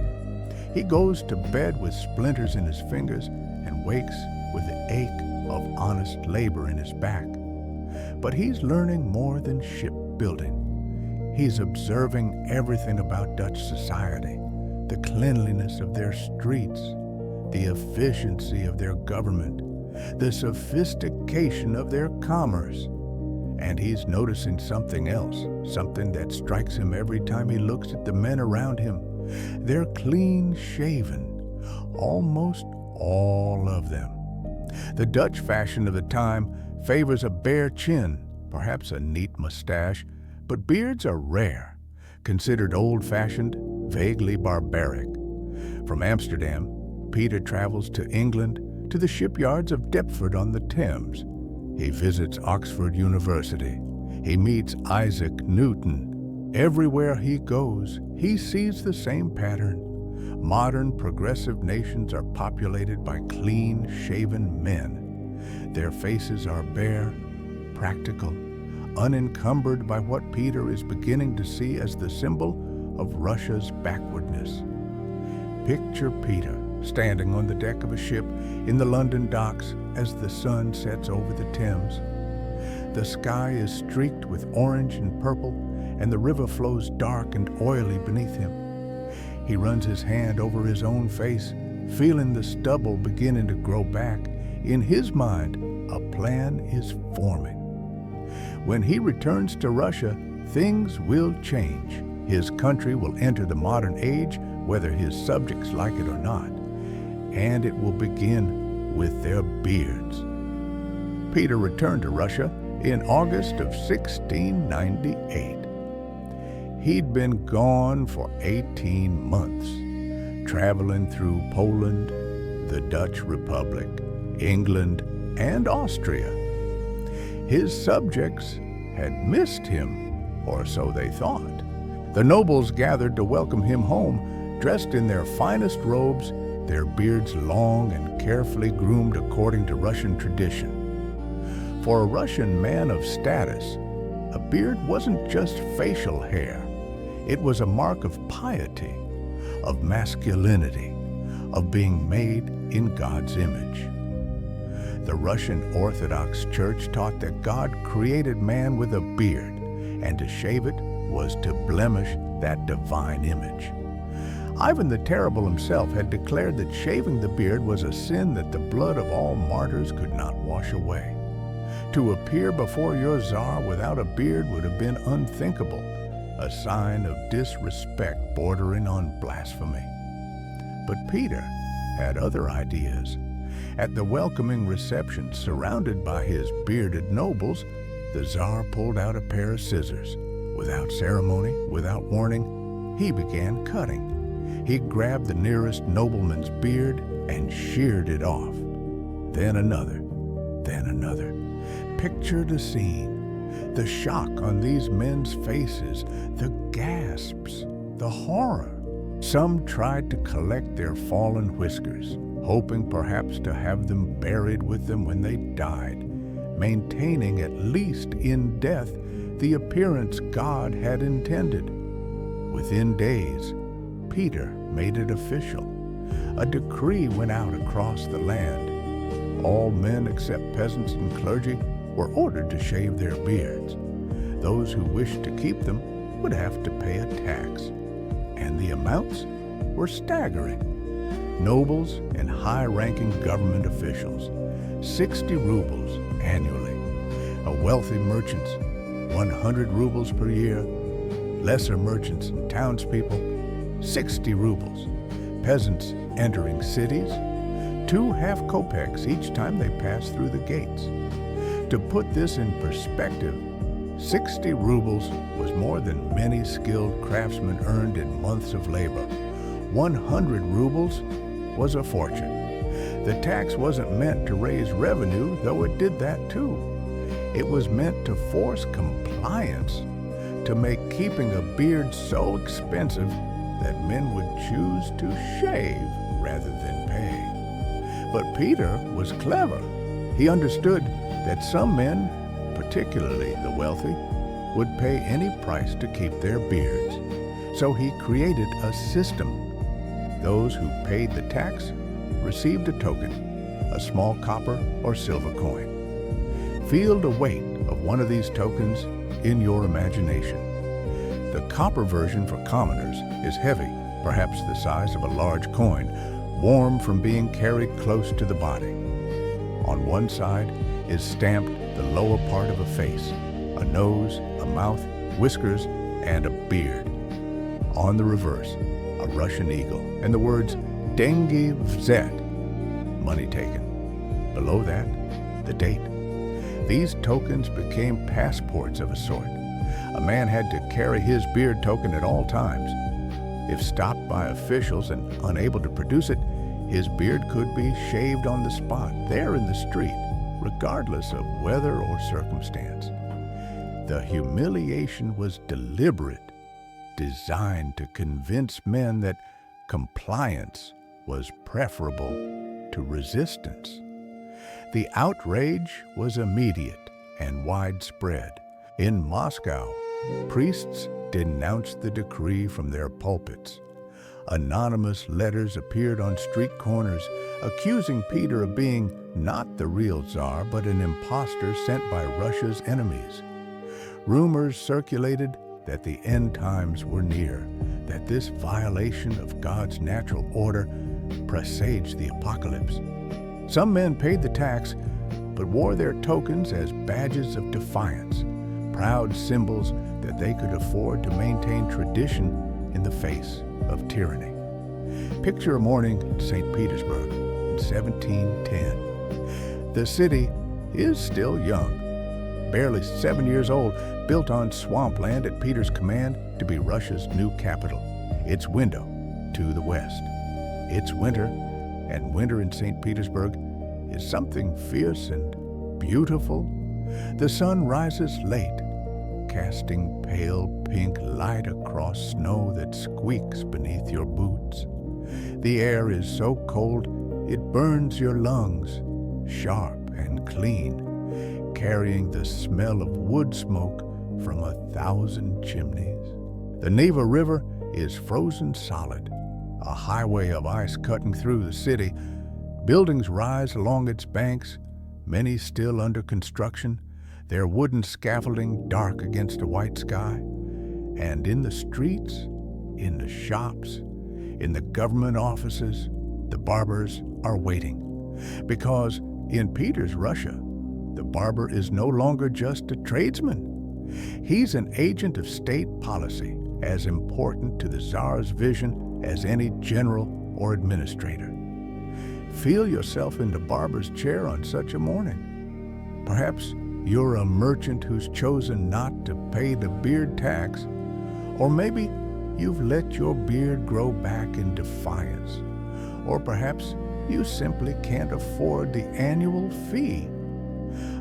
He goes to bed with splinters in his fingers and wakes with the ache of honest labor in his back. But he's learning more than shipbuilding. He's observing everything about Dutch society, the cleanliness of their streets, the efficiency of their government, the sophistication of their commerce. And he's noticing something else, something that strikes him every time he looks at the men around him. They're clean-shaven, almost all of them. The Dutch fashion of the time favors a bare chin, perhaps a neat mustache, but beards are rare, considered old-fashioned, vaguely barbaric. From Amsterdam, Peter travels to England, to the shipyards of Deptford on the Thames. He visits Oxford University. He meets Isaac Newton. Everywhere he goes, he sees the same pattern. Modern progressive nations are populated by clean-shaven men. Their faces are bare, practical, unencumbered by what Peter is beginning to see as the symbol of Russia's backwardness. Picture Peter standing on the deck of a ship in the London docks as the sun sets over the Thames. The sky is streaked with orange and purple, and the river flows dark and oily beneath him. He runs his hand over his own face, feeling the stubble beginning to grow back. In his mind, a plan is forming. When he returns to Russia, things will change. His country will enter the modern age, whether his subjects like it or not. And it will begin with their beards. Peter returned to Russia in August of 1698. He'd been gone for 18 months, traveling through Poland, the Dutch Republic, England, and Austria. His subjects had missed him, or so they thought. The nobles gathered to welcome him home, dressed in their finest robes, their beards long and carefully groomed according to Russian tradition. For a Russian man of status, a beard wasn't just facial hair. It was a mark of piety, of masculinity, of being made in God's image. The Russian Orthodox Church taught that God created man with a beard, and to shave it was to blemish that divine image. Ivan the Terrible himself had declared that shaving the beard was a sin that the blood of all martyrs could not wash away. To appear before your Tsar without a beard would have been unthinkable, a sign of disrespect bordering on blasphemy. But Peter had other ideas. At the welcoming reception, surrounded by his bearded nobles, the Tsar pulled out a pair of scissors. Without ceremony, without warning, he began cutting. He grabbed the nearest nobleman's beard and sheared it off. Then another, then another. Picture the scene, the shock on these men's faces, the gasps, the horror. Some tried to collect their fallen whiskers, hoping perhaps to have them buried with them when they died, maintaining at least in death the appearance God had intended. Within days, Peter made it official. A decree went out across the land. All men except peasants and clergy were ordered to shave their beards. Those who wished to keep them would have to pay a tax, and the amounts were staggering. Nobles and high-ranking government officials, 60 rubles annually. Wealthy merchants, 100 rubles per year. Lesser merchants and townspeople, 60 rubles. Peasants entering cities, 2 half kopecks each time they pass through the gates. To put this in perspective, 60 rubles was more than many skilled craftsmen earned in months of labor. 100 rubles was a fortune. The tax wasn't meant to raise revenue, though it did that too. It was meant to force compliance, to make keeping a beard so expensive that men would choose to shave rather than pay. But Peter was clever. He understood that some men, particularly the wealthy, would pay any price to keep their beards. So he created a system. Those who paid the tax received a token, a small copper or silver coin. Feel the weight of one of these tokens in your imagination. The copper version for commoners is heavy, perhaps the size of a large coin, warm from being carried close to the body. On one side is stamped the lower part of a face, a nose, a mouth, whiskers, and a beard. On the reverse, a Russian eagle and the words "Dengi vzet," money taken. Below that, the date. These tokens became passports of a sort. A man had to carry his beard token at all times. If stopped by officials and unable to produce it, his beard could be shaved on the spot, there in the street, regardless of weather or circumstance. The humiliation was deliberate, designed to convince men that compliance was preferable to resistance. The outrage was immediate and widespread. In Moscow, priests denounced the decree from their pulpits. Anonymous letters appeared on street corners accusing Peter of being not the real Tsar, but an impostor sent by Russia's enemies. Rumors circulated that the end times were near, that this violation of God's natural order presaged the apocalypse. Some men paid the tax, but wore their tokens as badges of defiance, proud symbols that they could afford to maintain tradition in the face of tyranny. Picture a morning in St. Petersburg in 1710. The city is still young, barely 7 years old, built on swampland at Peter's command to be Russia's new capital, its window to the west. It's winter, and winter in St. Petersburg is something fierce and beautiful. The sun rises late, casting pale pink light across snow that squeaks beneath your boots. The air is so cold it burns your lungs, sharp and clean, carrying the smell of wood smoke from 1,000 chimneys. The Neva River is frozen solid, a highway of ice cutting through the city. Buildings rise along its banks, many still under construction, their wooden scaffolding dark against a white sky. And in the streets, in the shops, in the government offices, the barbers are waiting. Because in Peter's Russia, the barber is no longer just a tradesman. He's an agent of state policy, as important to the Tsar's vision as any general or administrator. Feel yourself in the barber's chair on such a morning. Perhaps you're a merchant who's chosen not to pay the beard tax, or maybe you've let your beard grow back in defiance, or perhaps you simply can't afford the annual fee.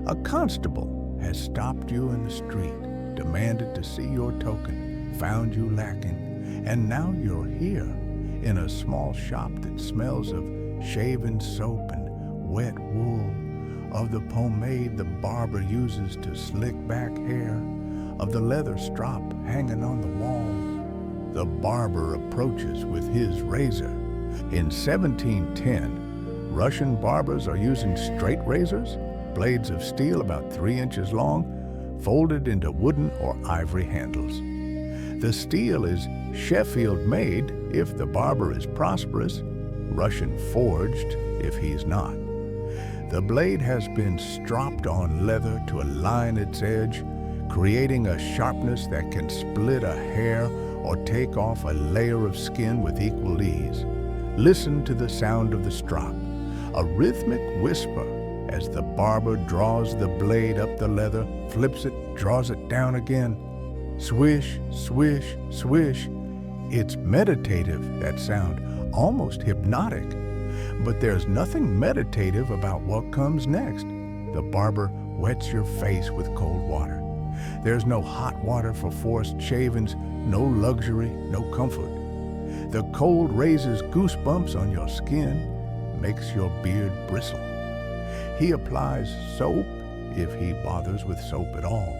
A constable has stopped you in the street, demanded to see your token, found you lacking, and now you're here in a small shop that smells of shaven soap and wet wool, of the pomade the barber uses to slick back hair, of the leather strop hanging on the wall. The barber approaches with his razor. In 1710, Russian barbers are using straight razors, blades of steel about 3 inches long, folded into wooden or ivory handles. The steel is Sheffield made if the barber is prosperous, Russian forged if he's not. The blade has been stropped on leather to align its edge, creating a sharpness that can split a hair or take off a layer of skin with equal ease. Listen to the sound of the strop, a rhythmic whisper as the barber draws the blade up the leather, flips it, draws it down again. Swish, swish, swish. It's meditative, that sound, almost hypnotic. But there's nothing meditative about what comes next. The barber wets your face with cold water. There's no hot water for forced shavings, no luxury, no comfort. The cold raises goosebumps on your skin, makes your beard bristle. He applies soap, if he bothers with soap at all,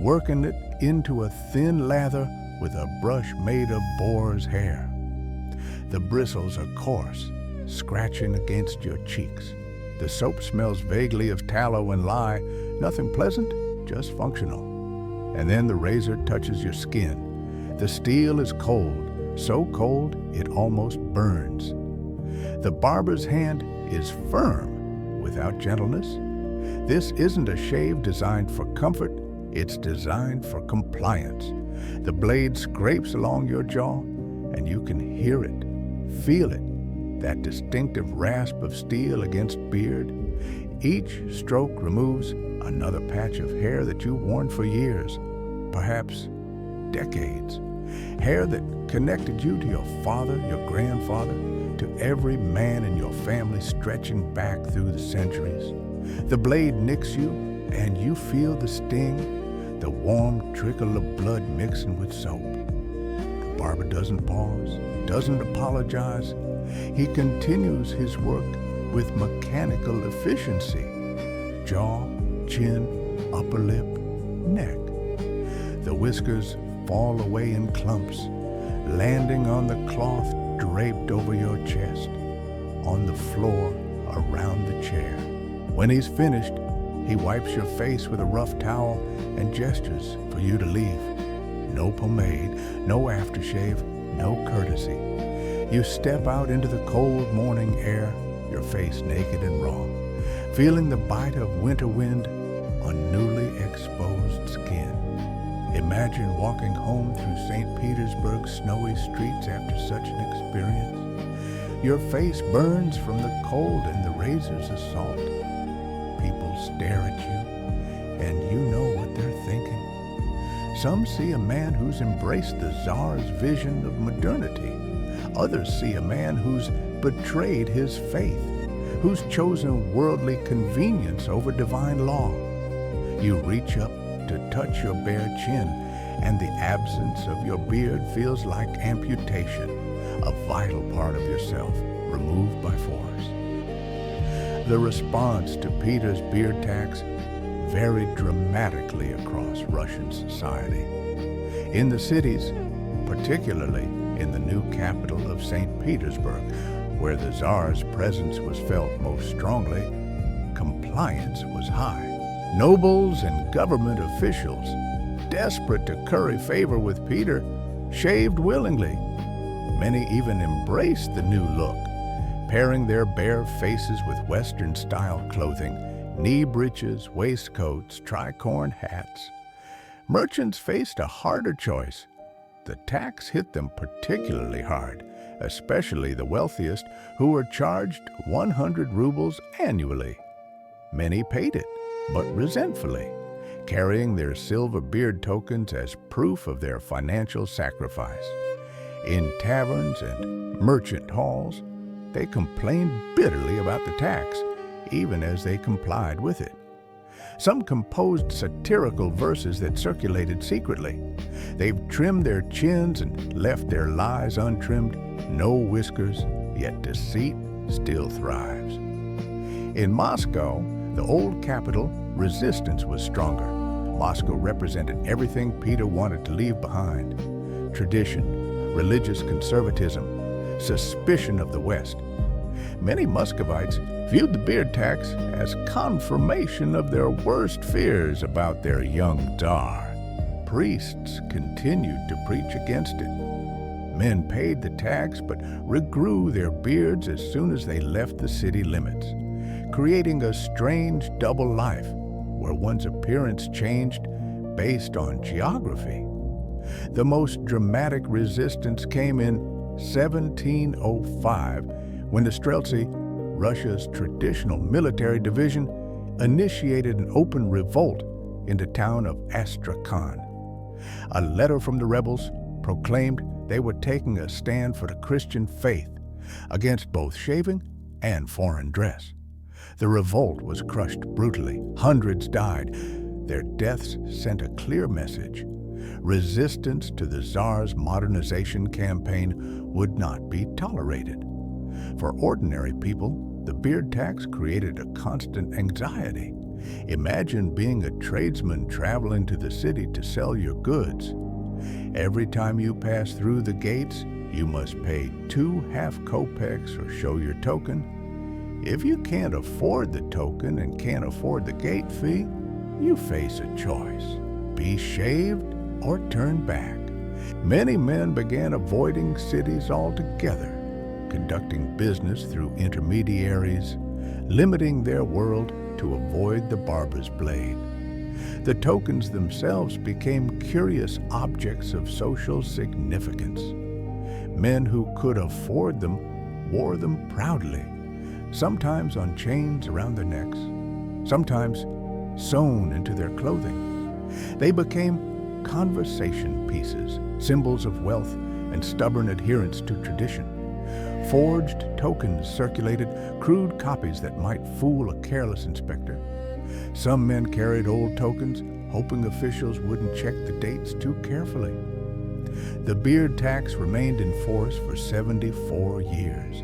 working it into a thin lather with a brush made of boar's hair. The bristles are coarse, scratching against your cheeks. The soap smells vaguely of tallow and lye, nothing pleasant, just functional. And then the razor touches your skin, The steel is cold, so cold it almost burns. The barber's hand is firm without gentleness. This isn't a shave designed for comfort, it's designed for compliance. The blade scrapes along your jaw, and you can hear it, feel it, that distinctive rasp of steel against beard. Each stroke removes another patch of hair that you've worn for years, perhaps decades. Hair that connected you to your father, your grandfather, to every man in your family, stretching back through the centuries. The blade nicks you, and you feel the sting, the warm trickle of blood mixing with soap. The barber doesn't pause, doesn't apologize. He continues his work with mechanical efficiency. Jaw, chin, upper lip, neck. The whiskers fall away in clumps, landing on the cloth draped over your chest, on the floor around the chair. When he's finished, he wipes your face with a rough towel and gestures for you to leave. No pomade, no aftershave, no courtesy. You step out into the cold morning air, your face naked and raw, feeling the bite of winter wind on newly exposed skin. Imagine walking home through St. Petersburg's snowy streets after such an experience. Your face burns from the cold and the razor's assault. People stare at you, and you know what they're thinking. Some see a man who's embraced the Tsar's vision of modernity. Others see a man who's betrayed his faith, who's chosen worldly convenience over divine law. You reach up to touch your bare chin, and the absence of your beard feels like amputation, a vital part of yourself removed by force. The response to Peter's beard tax varied dramatically across Russian society. In the cities, particularly in the new capital of St. Petersburg, where the Tsar's presence was felt most strongly, compliance was high. Nobles and government officials, desperate to curry favor with Peter, shaved willingly. Many even embraced the new look, pairing their bare faces with Western-style clothing, knee breeches, waistcoats, tricorn hats. Merchants faced a harder choice. The tax hit them particularly hard, especially the wealthiest, who were charged 100 rubles annually. Many paid it, but resentfully, carrying their silver beard tokens as proof of their financial sacrifice. In taverns and merchant halls, they complained bitterly about the tax, even as they complied with it. Some composed satirical verses that circulated secretly. They've trimmed their chins and left their lies untrimmed, no whiskers, yet deceit still thrives. In Moscow, the old capital, resistance was stronger. Moscow represented everything Peter wanted to leave behind: tradition, religious conservatism, suspicion of the West. Many Muscovites viewed the beard tax as confirmation of their worst fears about their young Tsar. Priests continued to preach against it. Men paid the tax but regrew their beards as soon as they left the city limits, creating a strange double life where one's appearance changed based on geography. The most dramatic resistance came in 1705 when the Streltsy, Russia's traditional military division, initiated an open revolt in the town of Astrakhan. A letter from the rebels proclaimed they were taking a stand for the Christian faith against both shaving and foreign dress. The revolt was crushed brutally. Hundreds died. Their deaths sent a clear message. Resistance to the Tsar's modernization campaign would not be tolerated. For ordinary people, the beard tax created a constant anxiety. Imagine being a tradesman traveling to the city to sell your goods. Every time you pass through the gates, you must pay 2 half kopecks or show your token. If you can't afford the token and can't afford the gate fee, you face a choice: be shaved or turn back. Many men began avoiding cities altogether, conducting business through intermediaries, limiting their world to avoid the barber's blade. The tokens themselves became curious objects of social significance. Men who could afford them wore them proudly, sometimes on chains around their necks, sometimes sewn into their clothing. They became conversation pieces, symbols of wealth and stubborn adherence to tradition. Forged tokens circulated, crude copies that might fool a careless inspector. Some men carried old tokens, hoping officials wouldn't check the dates too carefully. The beard tax remained in force for 74 years.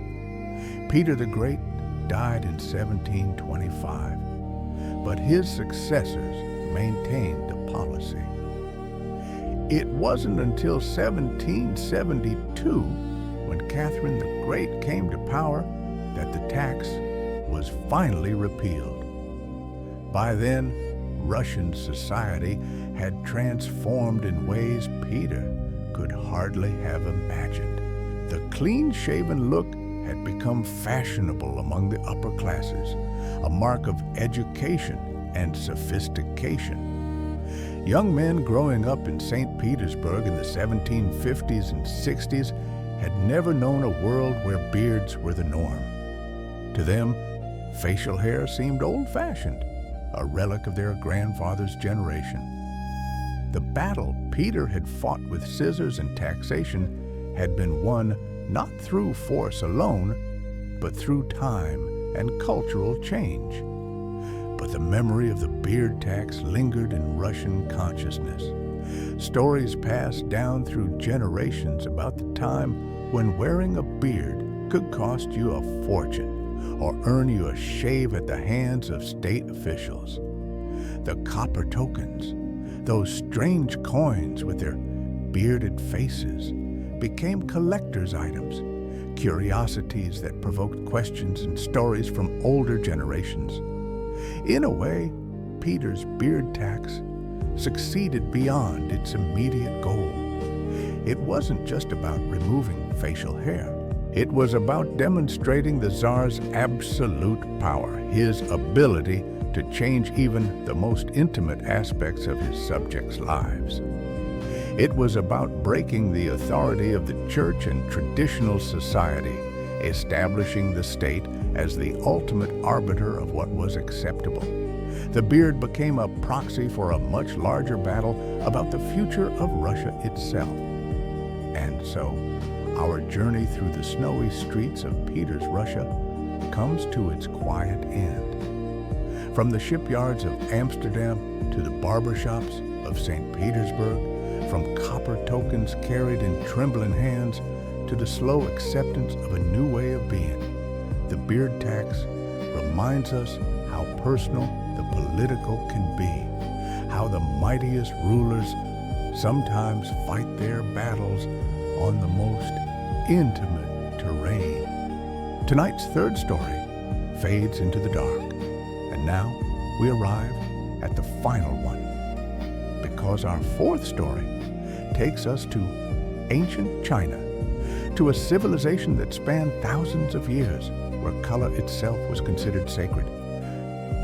Peter the Great died in 1725, but his successors maintained the policy. It wasn't until 1772, when Catherine the Great came to power, that the tax was finally repealed. By then, Russian society had transformed in ways Peter could hardly have imagined. The clean-shaven look had become fashionable among the upper classes, a mark of education and sophistication. Young men growing up in St. Petersburg in the 1750s and 60s had never known a world where beards were the norm. To them, facial hair seemed old-fashioned, a relic of their grandfather's generation. The battle Peter had fought with scissors and taxation had been won not through force alone, but through time and cultural change. But the memory of the beard tax lingered in Russian consciousness. Stories passed down through generations about the time when wearing a beard could cost you a fortune or earn you a shave at the hands of state officials. The copper tokens, those strange coins with their bearded faces, became collector's items, curiosities that provoked questions and stories from older generations. In a way, Peter's beard tax succeeded beyond its immediate goal. It wasn't just about removing facial hair. It was about demonstrating the Tsar's absolute power, his ability to change even the most intimate aspects of his subjects' lives. It was about breaking the authority of the church and traditional society, establishing the state as the ultimate arbiter of what was acceptable. The beard became a proxy for a much larger battle about the future of Russia itself. And so, our journey through the snowy streets of Peter's Russia comes to its quiet end. From the shipyards of Amsterdam to the barbershops of St. Petersburg, from copper tokens carried in trembling hands to the slow acceptance of a new way of being, the beard tax reminds us how personal the political can be, how the mightiest rulers sometimes fight their battles on the most intimate terrain. Tonight's third story fades into the dark, and now we arrive at the final one, because our fourth story takes us to ancient China, to a civilization that spanned thousands of years, where color itself was considered sacred,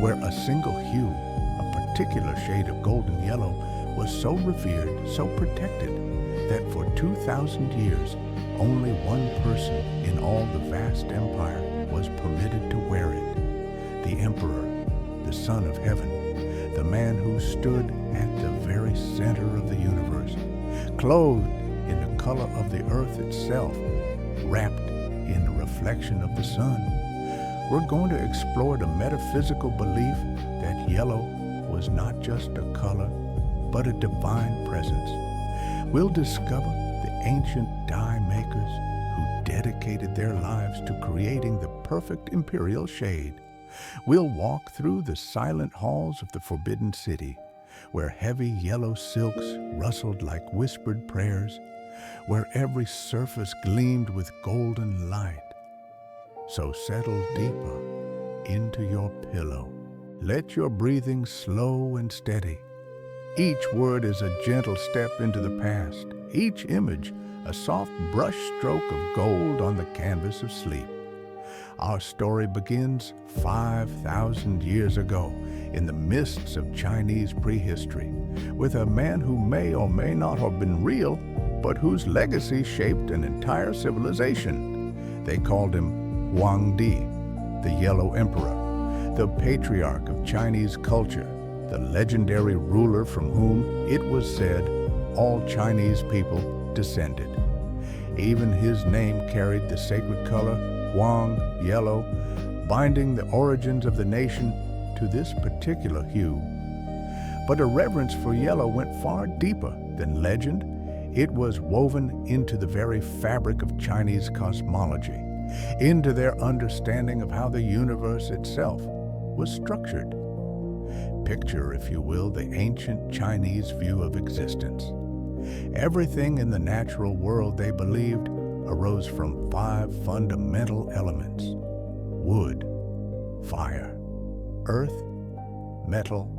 where a single hue, a particular shade of golden yellow, was so revered, so protected, that for 2,000 years, only one person in all the vast empire was permitted to wear it: the emperor, the Son of Heaven, the man who stood at the very center of the universe, clothed in the color of the earth itself, wrapped in the reflection of the sun. We're going to explore the metaphysical belief that yellow was not just a color, but a divine presence. We'll discover the ancient dye makers who dedicated their lives to creating the perfect imperial shade. We'll walk through the silent halls of the Forbidden City, where heavy yellow silks rustled like whispered prayers, where every surface gleamed with golden light. So settle deeper into your pillow. Let your breathing slow and steady. Each word is a gentle step into the past, each image a soft brush stroke of gold on the canvas of sleep. Our story begins 5,000 years ago in the mists of Chinese prehistory with a man who may or may not have been real, but whose legacy shaped an entire civilization. They called him Huangdi, the Yellow Emperor, the patriarch of Chinese culture, the legendary ruler from whom, it was said, all Chinese people descended. Even his name carried the sacred color Huang, yellow, binding the origins of the nation to this particular hue. But a reverence for yellow went far deeper than legend. It was woven into the very fabric of Chinese cosmology, into their understanding of how the universe itself was structured. Picture, if you will, the ancient Chinese view of existence. Everything in the natural world, they believed, arose from 5 fundamental elements: wood, fire, earth, metal,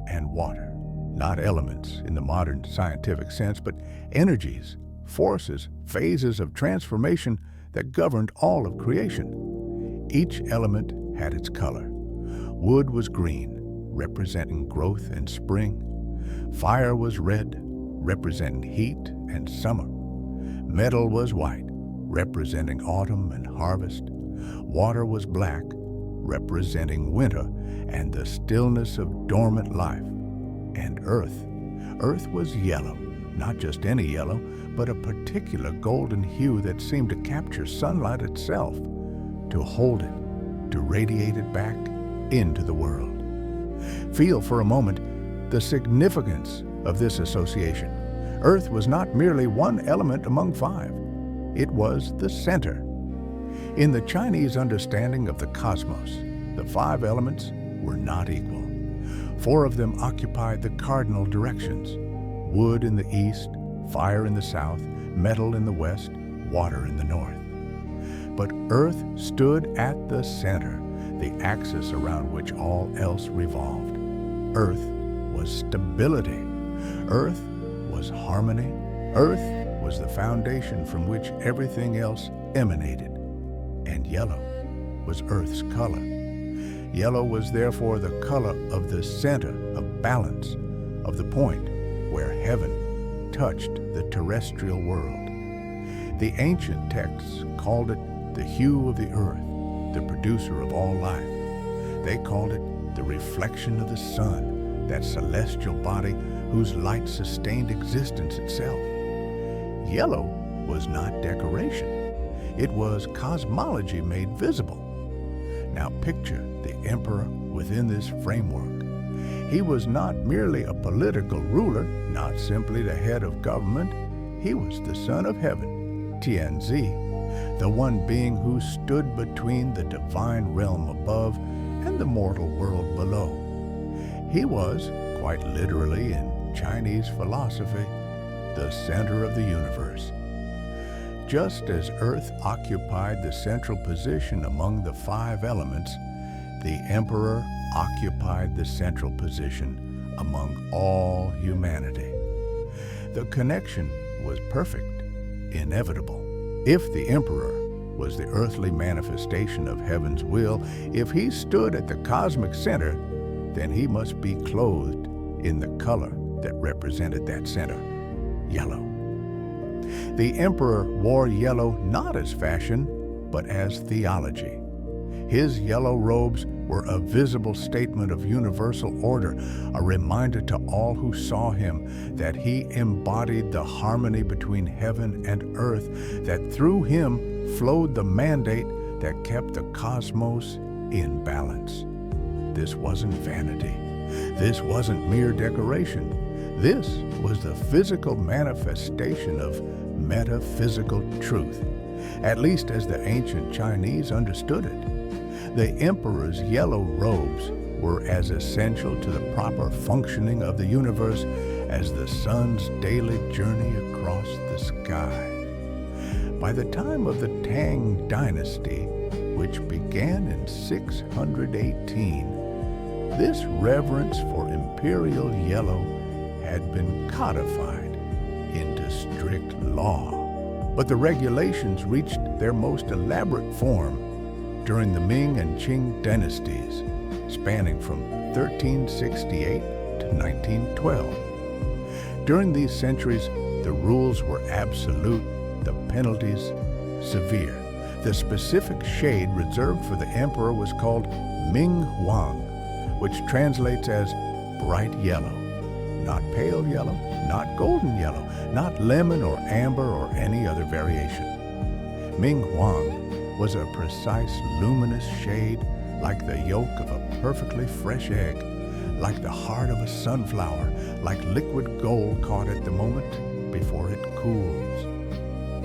and water. Not elements in the modern scientific sense, but energies, forces, phases of transformation that governed all of creation. Each element had its color. Wood was green, representing growth and spring. Fire was red, representing heat and summer. Metal was white, representing autumn and harvest. Water was black, representing winter and the stillness of dormant life. And earth was yellow, not just any yellow, but a particular golden hue that seemed to capture sunlight itself, to hold it, to radiate it back into the world. Feel for a moment the significance of this association. Earth was not merely one element among 5. It was the center. In the Chinese understanding of the cosmos, the 5 elements were not equal. 4 of them occupied the cardinal directions: wood in the east, fire in the south, metal in the west, water in the north. But earth stood at the center, the axis around which all else revolved. Earth was stability. Earth was harmony. Earth was the foundation from which everything else emanated. And yellow was Earth's color. Yellow was therefore the color of the center of balance, of the point where heaven touched the terrestrial world. The ancient texts called it the hue of the earth, the producer of all life. They called it the reflection of the sun, that celestial body whose light sustained existence itself. Yellow was not decoration. It was cosmology made visible. Now picture the emperor within this framework. He was not merely a political ruler, not simply the head of government. He was the Son of Heaven, Tianzi, the one being who stood between the divine realm above and the mortal world below. He was, quite literally in Chinese philosophy, the center of the universe. Just as Earth occupied the central position among the 5 elements, the emperor occupied the central position among all humanity. The connection was perfect, inevitable. If the emperor was the earthly manifestation of heaven's will, if he stood at the cosmic center, then he must be clothed in the color that represented that center, yellow. The emperor wore yellow not as fashion, but as theology. His yellow robes were a visible statement of universal order, a reminder to all who saw him that he embodied the harmony between heaven and earth, that through him flowed the mandate that kept the cosmos in balance. This wasn't vanity. This wasn't mere decoration. This was the physical manifestation of metaphysical truth, at least as the ancient Chinese understood it. The emperor's yellow robes were as essential to the proper functioning of the universe as the sun's daily journey across the sky. By the time of the Tang Dynasty, which began in 618, this reverence for imperial yellow had been codified into strict law. But the regulations reached their most elaborate form during the Ming and Qing dynasties, spanning from 1368 to 1912. During these centuries, the rules were absolute, the penalties severe. The specific shade reserved for the emperor was called Ming Huang, which translates as bright yellow. Not pale yellow, not golden yellow, not lemon or amber or any other variation. Ming Huang was a precise luminous shade like the yolk of a perfectly fresh egg, like the heart of a sunflower, like liquid gold caught at the moment before it cools.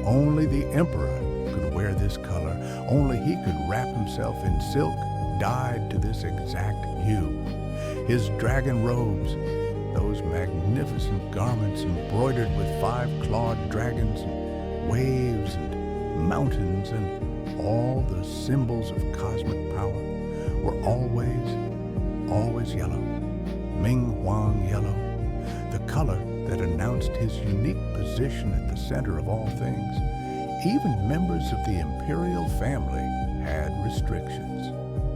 Only the emperor could wear this color. Only he could wrap himself in silk dyed to this exact hue. His dragon robes, those magnificent garments embroidered with 5-clawed dragons and waves and mountains and all the symbols of cosmic power, were always yellow. Ming Huang yellow, the color that announced his unique position at the center of all things. Even members of the imperial family had restrictions.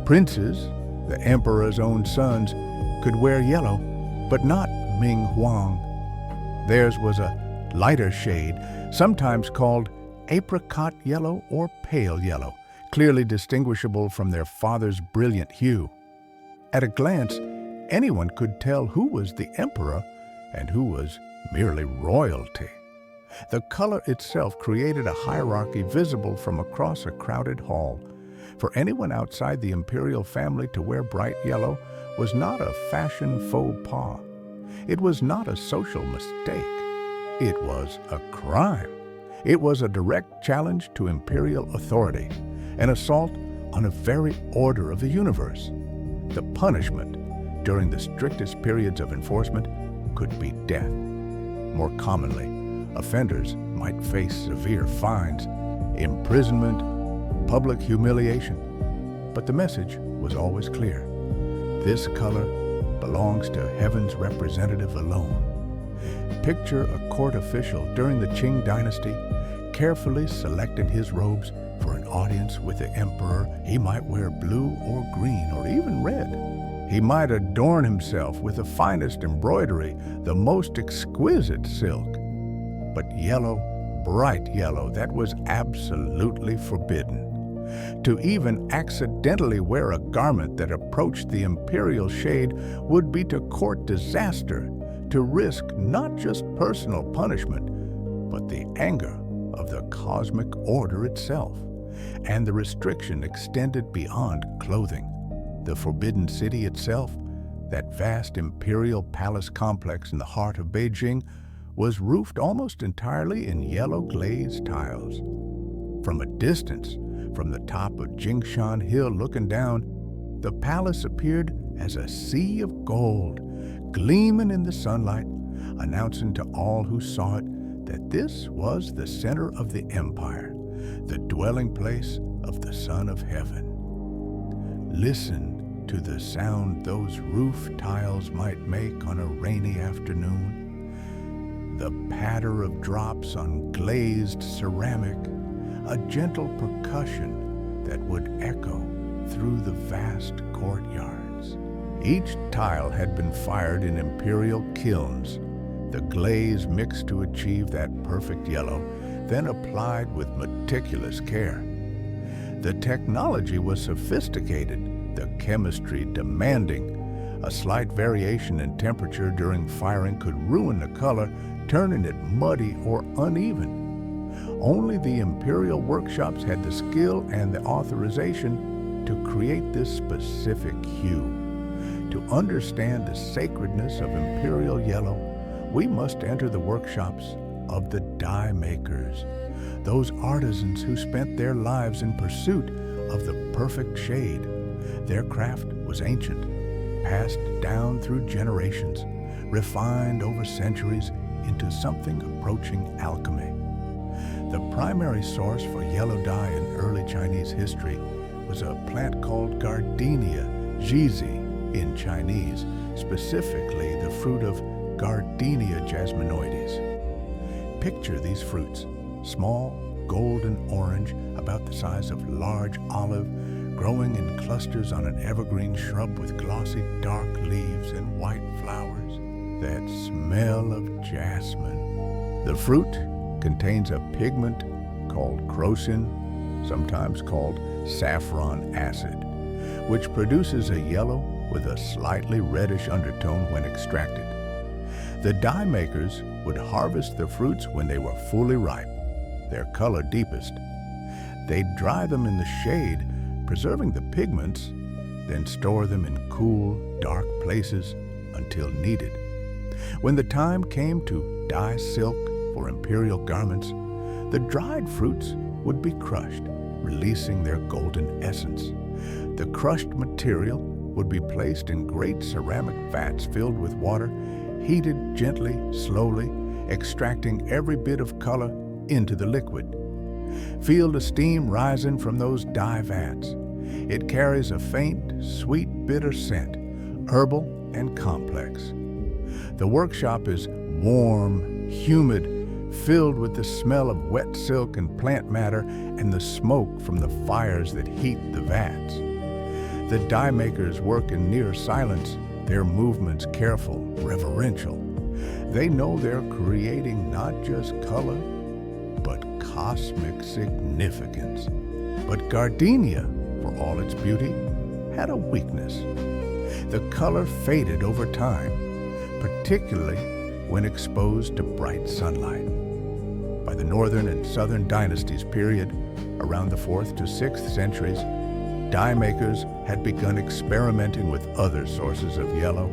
Princes, the emperor's own sons, could wear yellow, but not Ming Huang. Theirs was a lighter shade, sometimes called apricot yellow or pale yellow, clearly distinguishable from their father's brilliant hue. At a glance, anyone could tell who was the emperor and who was merely royalty. The color itself created a hierarchy visible from across a crowded hall. For anyone outside the imperial family to wear bright yellow was not a fashion faux pas. It was not a social mistake. It was a crime. It was a direct challenge to imperial authority, an assault on a very order of the universe. The punishment during the strictest periods of enforcement could be death. More commonly, offenders might face severe fines, imprisonment, public humiliation. But the message was always clear. This color belongs to heaven's representative alone. Picture a court official during the Qing dynasty carefully selected his robes for an audience with the emperor. He might wear blue or green or even red. He might adorn himself with the finest embroidery, the most exquisite silk. But yellow, bright yellow, that was absolutely forbidden. To even accidentally wear a garment that approached the imperial shade would be to court disaster, to risk not just personal punishment, but the anger of the cosmic order itself. And the restriction extended beyond clothing. The Forbidden City itself, that vast imperial palace complex in the heart of Beijing, was roofed almost entirely in yellow glazed tiles. From a distance, from the top of Jingshan Hill looking down, the palace appeared as a sea of gold, gleaming in the sunlight, announcing to all who saw it that this was the center of the empire, the dwelling place of the Son of Heaven. Listen to the sound those roof tiles might make on a rainy afternoon. The patter of drops on glazed ceramic, a gentle percussion that would echo through the vast courtyards. Each tile had been fired in imperial kilns, the glaze mixed to achieve that perfect yellow, then applied with meticulous care. The technology was sophisticated, the chemistry demanding. A slight variation in temperature during firing could ruin the color, turning it muddy or uneven. Only the imperial workshops had the skill and the authorization to create this specific hue. To understand the sacredness of imperial yellow, we must enter the workshops of the dye makers, those artisans who spent their lives in pursuit of the perfect shade. Their craft was ancient, passed down through generations, refined over centuries into something approaching alchemy. The primary source for yellow dye in early Chinese history was a plant called gardenia, jizi in Chinese, specifically the fruit of Gardenia jasminoides. Picture these fruits, small, golden orange, about the size of large olive, growing in clusters on an evergreen shrub with glossy dark leaves and white flowers that smell of jasmine. The fruit contains a pigment called crocin, sometimes called saffron acid, which produces a yellow with a slightly reddish undertone when extracted. The dye makers would harvest the fruits when they were fully ripe, their color deepest. They'd dry them in the shade, preserving the pigments, then store them in cool, dark places until needed. When the time came to dye silk for imperial garments, the dried fruits would be crushed, releasing their golden essence. The crushed material would be placed in great ceramic vats filled with water, heated gently, slowly, extracting every bit of color into the liquid. Feel the steam rising from those dye vats. It carries a faint, sweet, bitter scent, herbal and complex. The workshop is warm, humid, filled with the smell of wet silk and plant matter and the smoke from the fires that heat the vats. The dye makers work in near silence, their movements careful, reverential. They know they're creating not just color, but cosmic significance. But gardenia, for all its beauty, had a weakness. The color faded over time, particularly when exposed to bright sunlight. By the northern and southern dynasties period, around the 4th to 6th centuries, dye makers had begun experimenting with other sources of yellow.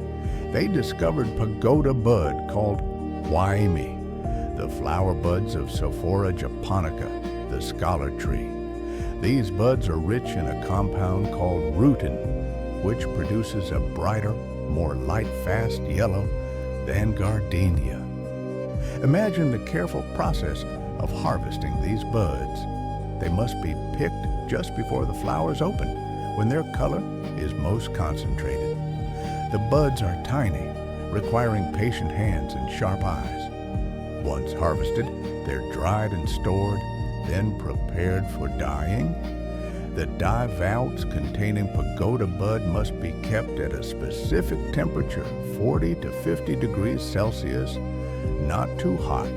They discovered pagoda bud called waimi, the flower buds of Sophora japonica, the scholar tree. These buds are rich in a compound called rutin, which produces a brighter, more light-fast yellow than gardenia. Imagine the careful process of harvesting these buds. They must be picked just before the flowers open, when their color is most concentrated. The buds are tiny, requiring patient hands and sharp eyes. Once harvested, they're dried and stored, then prepared for dyeing. The dye vats containing pagoda bud must be kept at a specific temperature, 40 to 50 degrees Celsius, not too hot,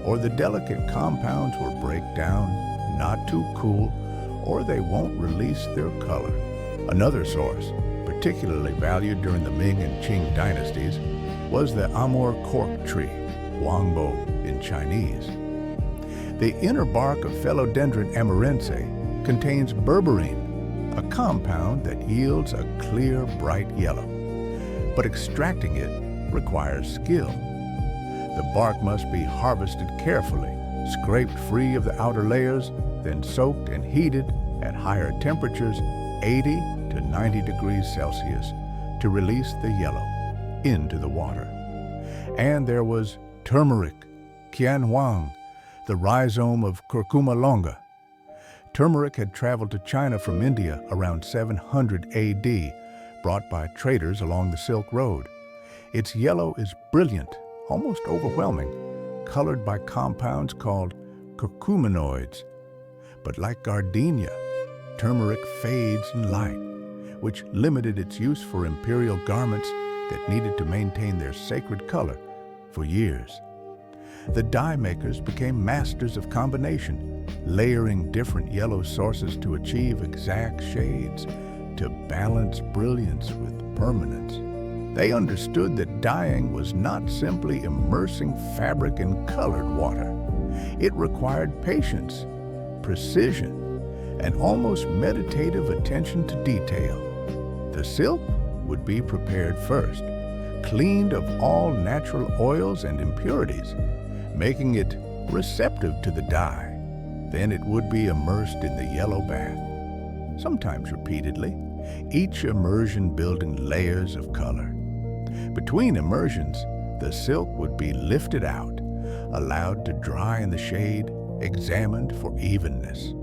or the delicate compounds will break down, not too cool, or they won't release their color. Another source, particularly valued during the Ming and Qing dynasties, was the Amur cork tree, Huangbo in Chinese. The inner bark of Philodendron amurense contains berberine, a compound that yields a clear, bright yellow. But extracting it requires skill. The bark must be harvested carefully, scraped free of the outer layers, then soaked and heated at higher temperatures, 80 to 90 degrees Celsius, to release the yellow into the water. And there was turmeric, qianhuang, the rhizome of curcuma longa. Turmeric had traveled to China from India around 700 AD, brought by traders along the Silk Road. Its yellow is brilliant, almost overwhelming, colored by compounds called curcuminoids. But like gardenia, turmeric fades in light, which limited its use for imperial garments that needed to maintain their sacred color for years. The dye makers became masters of combination, layering different yellow sources to achieve exact shades, to balance brilliance with permanence. They understood that dyeing was not simply immersing fabric in colored water. It required patience, precision, and almost meditative attention to detail. The silk would be prepared first, cleaned of all natural oils and impurities, making it receptive to the dye. Then it would be immersed in the yellow bath, sometimes repeatedly, each immersion building layers of color. Between immersions, the silk would be lifted out, allowed to dry in the shade, examined for evenness.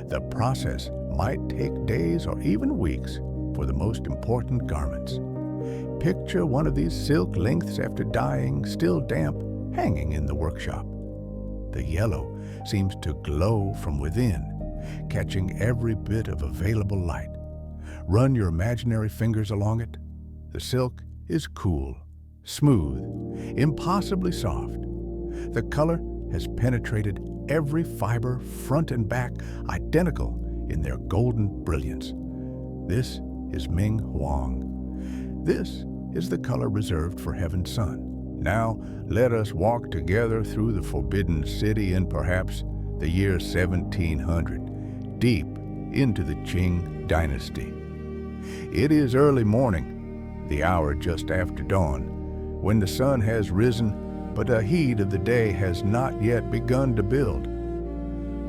The process might take days or even weeks for the most important garments. Picture one of these silk lengths after dyeing, still damp, hanging in the workshop. The yellow seems to glow from within, catching every bit of available light. Run your imaginary fingers along it. The silk is cool, smooth, impossibly soft. The color has penetrated every fiber, front and back, identical in their golden brilliance. This is Ming Huang. This is the color reserved for Heaven's Son. Now let us walk together through the Forbidden City in perhaps the year 1700, deep into the Qing dynasty. It is early morning, the hour just after dawn, when the sun has risen, but the heat of the day has not yet begun to build.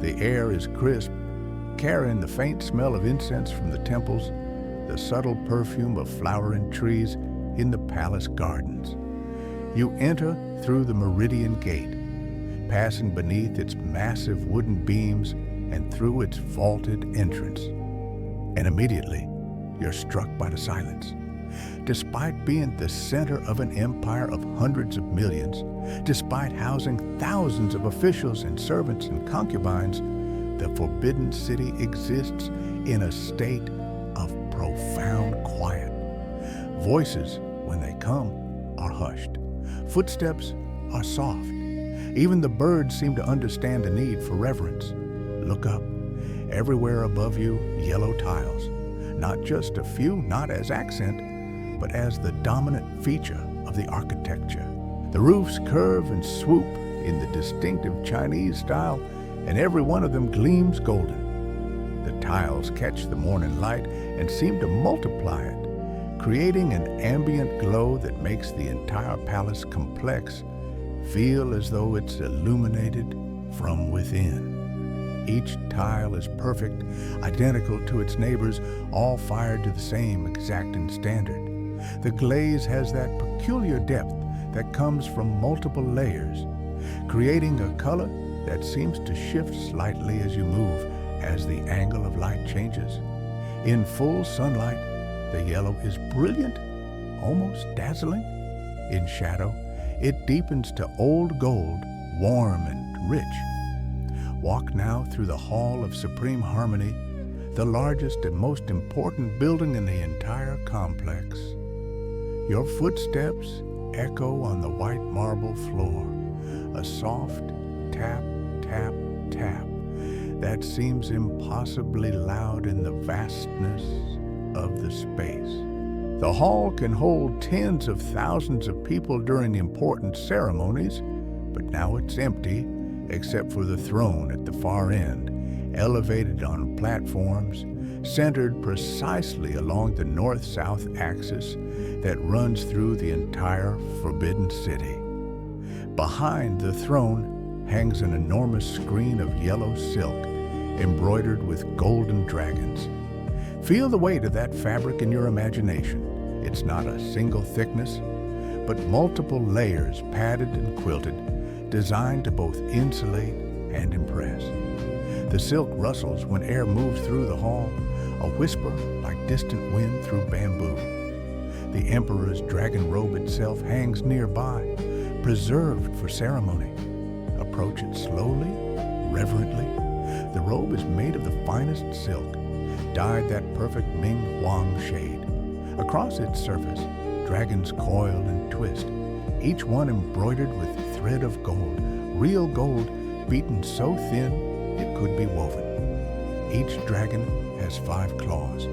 The air is crisp, carrying the faint smell of incense from the temples, the subtle perfume of flowering trees in the palace gardens. You enter through the Meridian Gate, passing beneath its massive wooden beams and through its vaulted entrance. And immediately, you're struck by the silence. Despite being the center of an empire of hundreds of millions, despite housing thousands of officials and servants and concubines, the Forbidden City exists in a state of profound quiet. Voices, when they come, are hushed. Footsteps are soft. Even the birds seem to understand the need for reverence. Look up. Everywhere above you, yellow tiles. Not just a few, not as accent, but as the dominant feature of the architecture. The roofs curve and swoop in the distinctive Chinese style, and every one of them gleams golden. The tiles catch the morning light and seem to multiply it, creating an ambient glow that makes the entire palace complex feel as though it's illuminated from within. Each tile is perfect, identical to its neighbors, all fired to the same exacting standard. The glaze has that peculiar depth that comes from multiple layers, creating a color that seems to shift slightly as you move, as the angle of light changes. In full sunlight, the yellow is brilliant, almost dazzling. In shadow, it deepens to old gold, warm and rich. Walk now through the Hall of Supreme Harmony, the largest and most important building in the entire complex. Your footsteps echo on the white marble floor, a soft tap, tap, tap that seems impossibly loud in the vastness of the space. The hall can hold tens of thousands of people during important ceremonies, but now it's empty except for the throne at the far end, elevated on platforms, centered precisely along the north-south axis that runs through the entire Forbidden City. Behind the throne hangs an enormous screen of yellow silk embroidered with golden dragons. Feel the weight of that fabric in your imagination. It's not a single thickness, but multiple layers padded and quilted, designed to both insulate and impress. The silk rustles when air moves through the hall, a whisper like distant wind through bamboo. The emperor's dragon robe itself hangs nearby, preserved for ceremony. Approach it slowly, reverently. The robe is made of the finest silk, dyed that perfect Ming Huang shade. Across its surface, dragons coil and twist, each one embroidered with thread of gold, real gold beaten so thin it could be woven. Each dragon has 5 claws,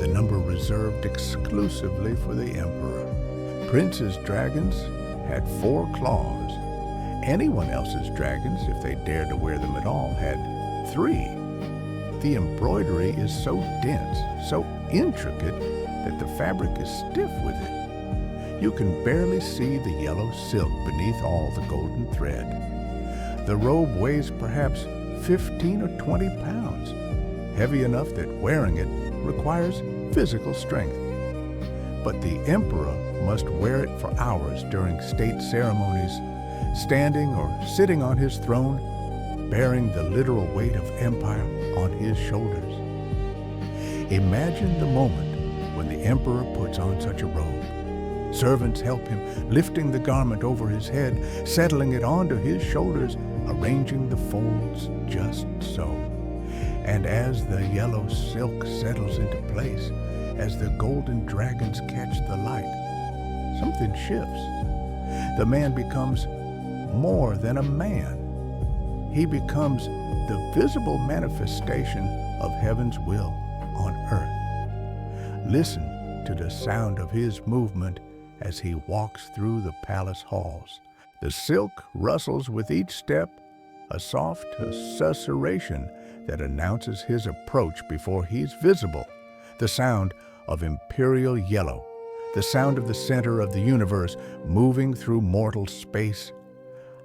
the number reserved exclusively for the emperor. Prince's dragons had 4 claws. Anyone else's dragons, if they dared to wear them at all, had 3. The embroidery is so dense, so intricate, that the fabric is stiff with it. You can barely see the yellow silk beneath all the golden thread. The robe weighs perhaps 15 or 20 pounds, heavy enough that wearing it requires physical strength. But the emperor must wear it for hours during state ceremonies, standing or sitting on his throne, bearing the literal weight of empire on his shoulders. Imagine the moment when the emperor puts on such a robe. Servants help him, lifting the garment over his head, settling it onto his shoulders, arranging the folds just so. And as the yellow silk settles into place, as the golden dragons catch the light, something shifts. The man becomes more than a man. He becomes the visible manifestation of heaven's will on earth. Listen to the sound of his movement as he walks through the palace halls. The silk rustles with each step, a soft susurration that announces his approach before he's visible. The sound of imperial yellow, the sound of the center of the universe moving through mortal space.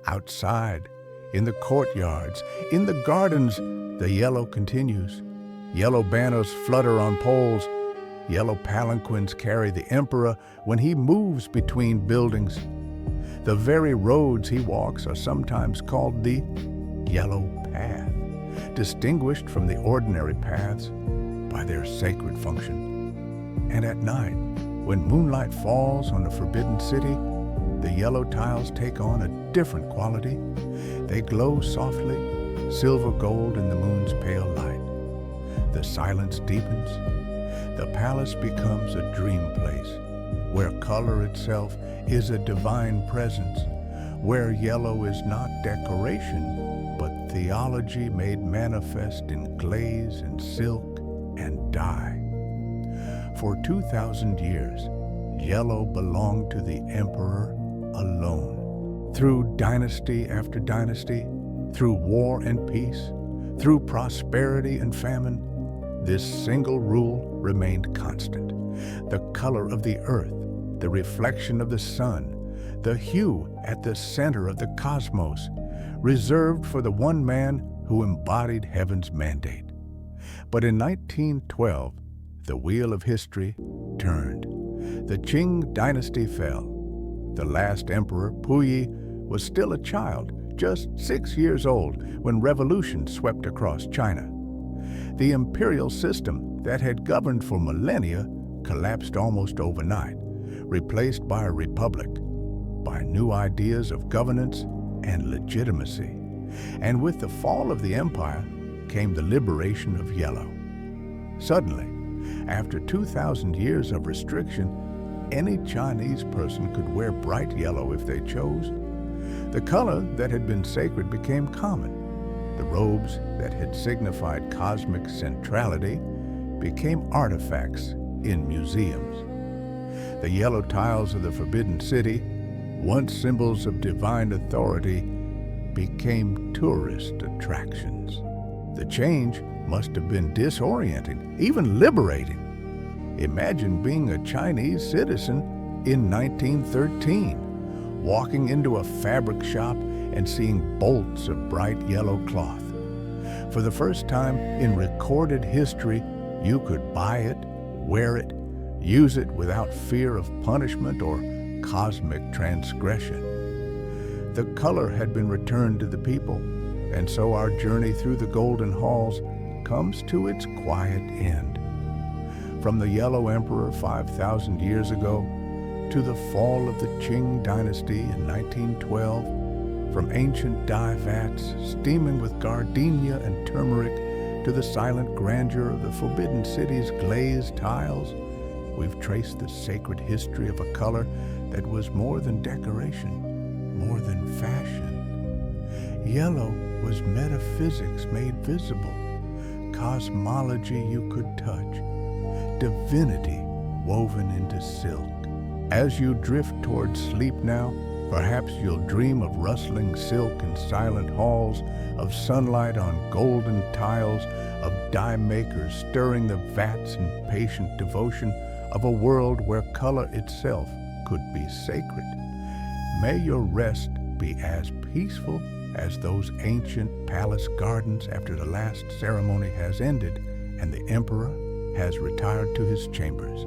Outside, in the courtyards, in the gardens, the yellow continues. Yellow banners flutter on poles. Yellow palanquins carry the emperor when he moves between buildings. The very roads he walks are sometimes called the Yellow Path, distinguished from the ordinary paths by their sacred function. And at night, when moonlight falls on the Forbidden City, the yellow tiles take on a different quality. They glow softly, silver gold in the moon's pale light. The silence deepens. The palace becomes a dream place, where color itself is a divine presence, where yellow is not decoration, but theology made manifest in glaze and silk and dye. For 2,000 years, yellow belonged to the emperor alone. Through dynasty after dynasty, through war and peace, through prosperity and famine, this single rule remained constant. The color of the earth, the reflection of the sun, the hue at the center of the cosmos, reserved for the one man who embodied heaven's mandate. But in 1912, the wheel of history turned. The Qing dynasty fell. The last emperor, Puyi, was still a child, just 6 years old, when revolution swept across China. The imperial system that had governed for millennia collapsed almost overnight, replaced by a republic, by new ideas of governance and legitimacy. And with the fall of the empire came the liberation of yellow. Suddenly, after 2,000 years of restriction, any Chinese person could wear bright yellow if they chose. The color that had been sacred became common. The robes that had signified cosmic centrality became artifacts in museums. The yellow tiles of the Forbidden City, once symbols of divine authority, became tourist attractions. The change must have been disorienting, even liberating. Imagine being a Chinese citizen in 1913, walking into a fabric shop and seeing bolts of bright yellow cloth. For the first time in recorded history, you could buy it, wear it, use it without fear of punishment or cosmic transgression. The color had been returned to the people, and so our journey through the golden halls comes to its quiet end. From the Yellow Emperor 5,000 years ago to the fall of the Qing dynasty in 1912, from ancient dye vats steaming with gardenia and turmeric to the silent grandeur of the Forbidden City's glazed tiles, we've traced the sacred history of a color that was more than decoration, more than fashion. Yellow was metaphysics made visible, cosmology you could touch, divinity woven into silk. As you drift towards sleep now, perhaps you'll dream of rustling silk in silent halls, of sunlight on golden tiles, of dye makers stirring the vats in patient devotion, of a world where color itself could be sacred. May your rest be as peaceful as those ancient palace gardens after the last ceremony has ended and the emperor has retired to his chambers,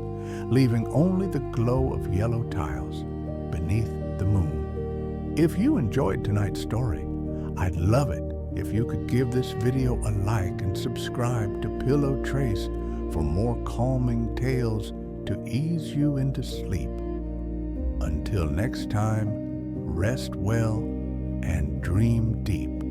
leaving only the glow of yellow tiles beneath the moon. If you enjoyed tonight's story, I'd love it if you could give this video a like and subscribe to Pillow Trace for more calming tales to ease you into sleep. Until next time, rest well and dream deep.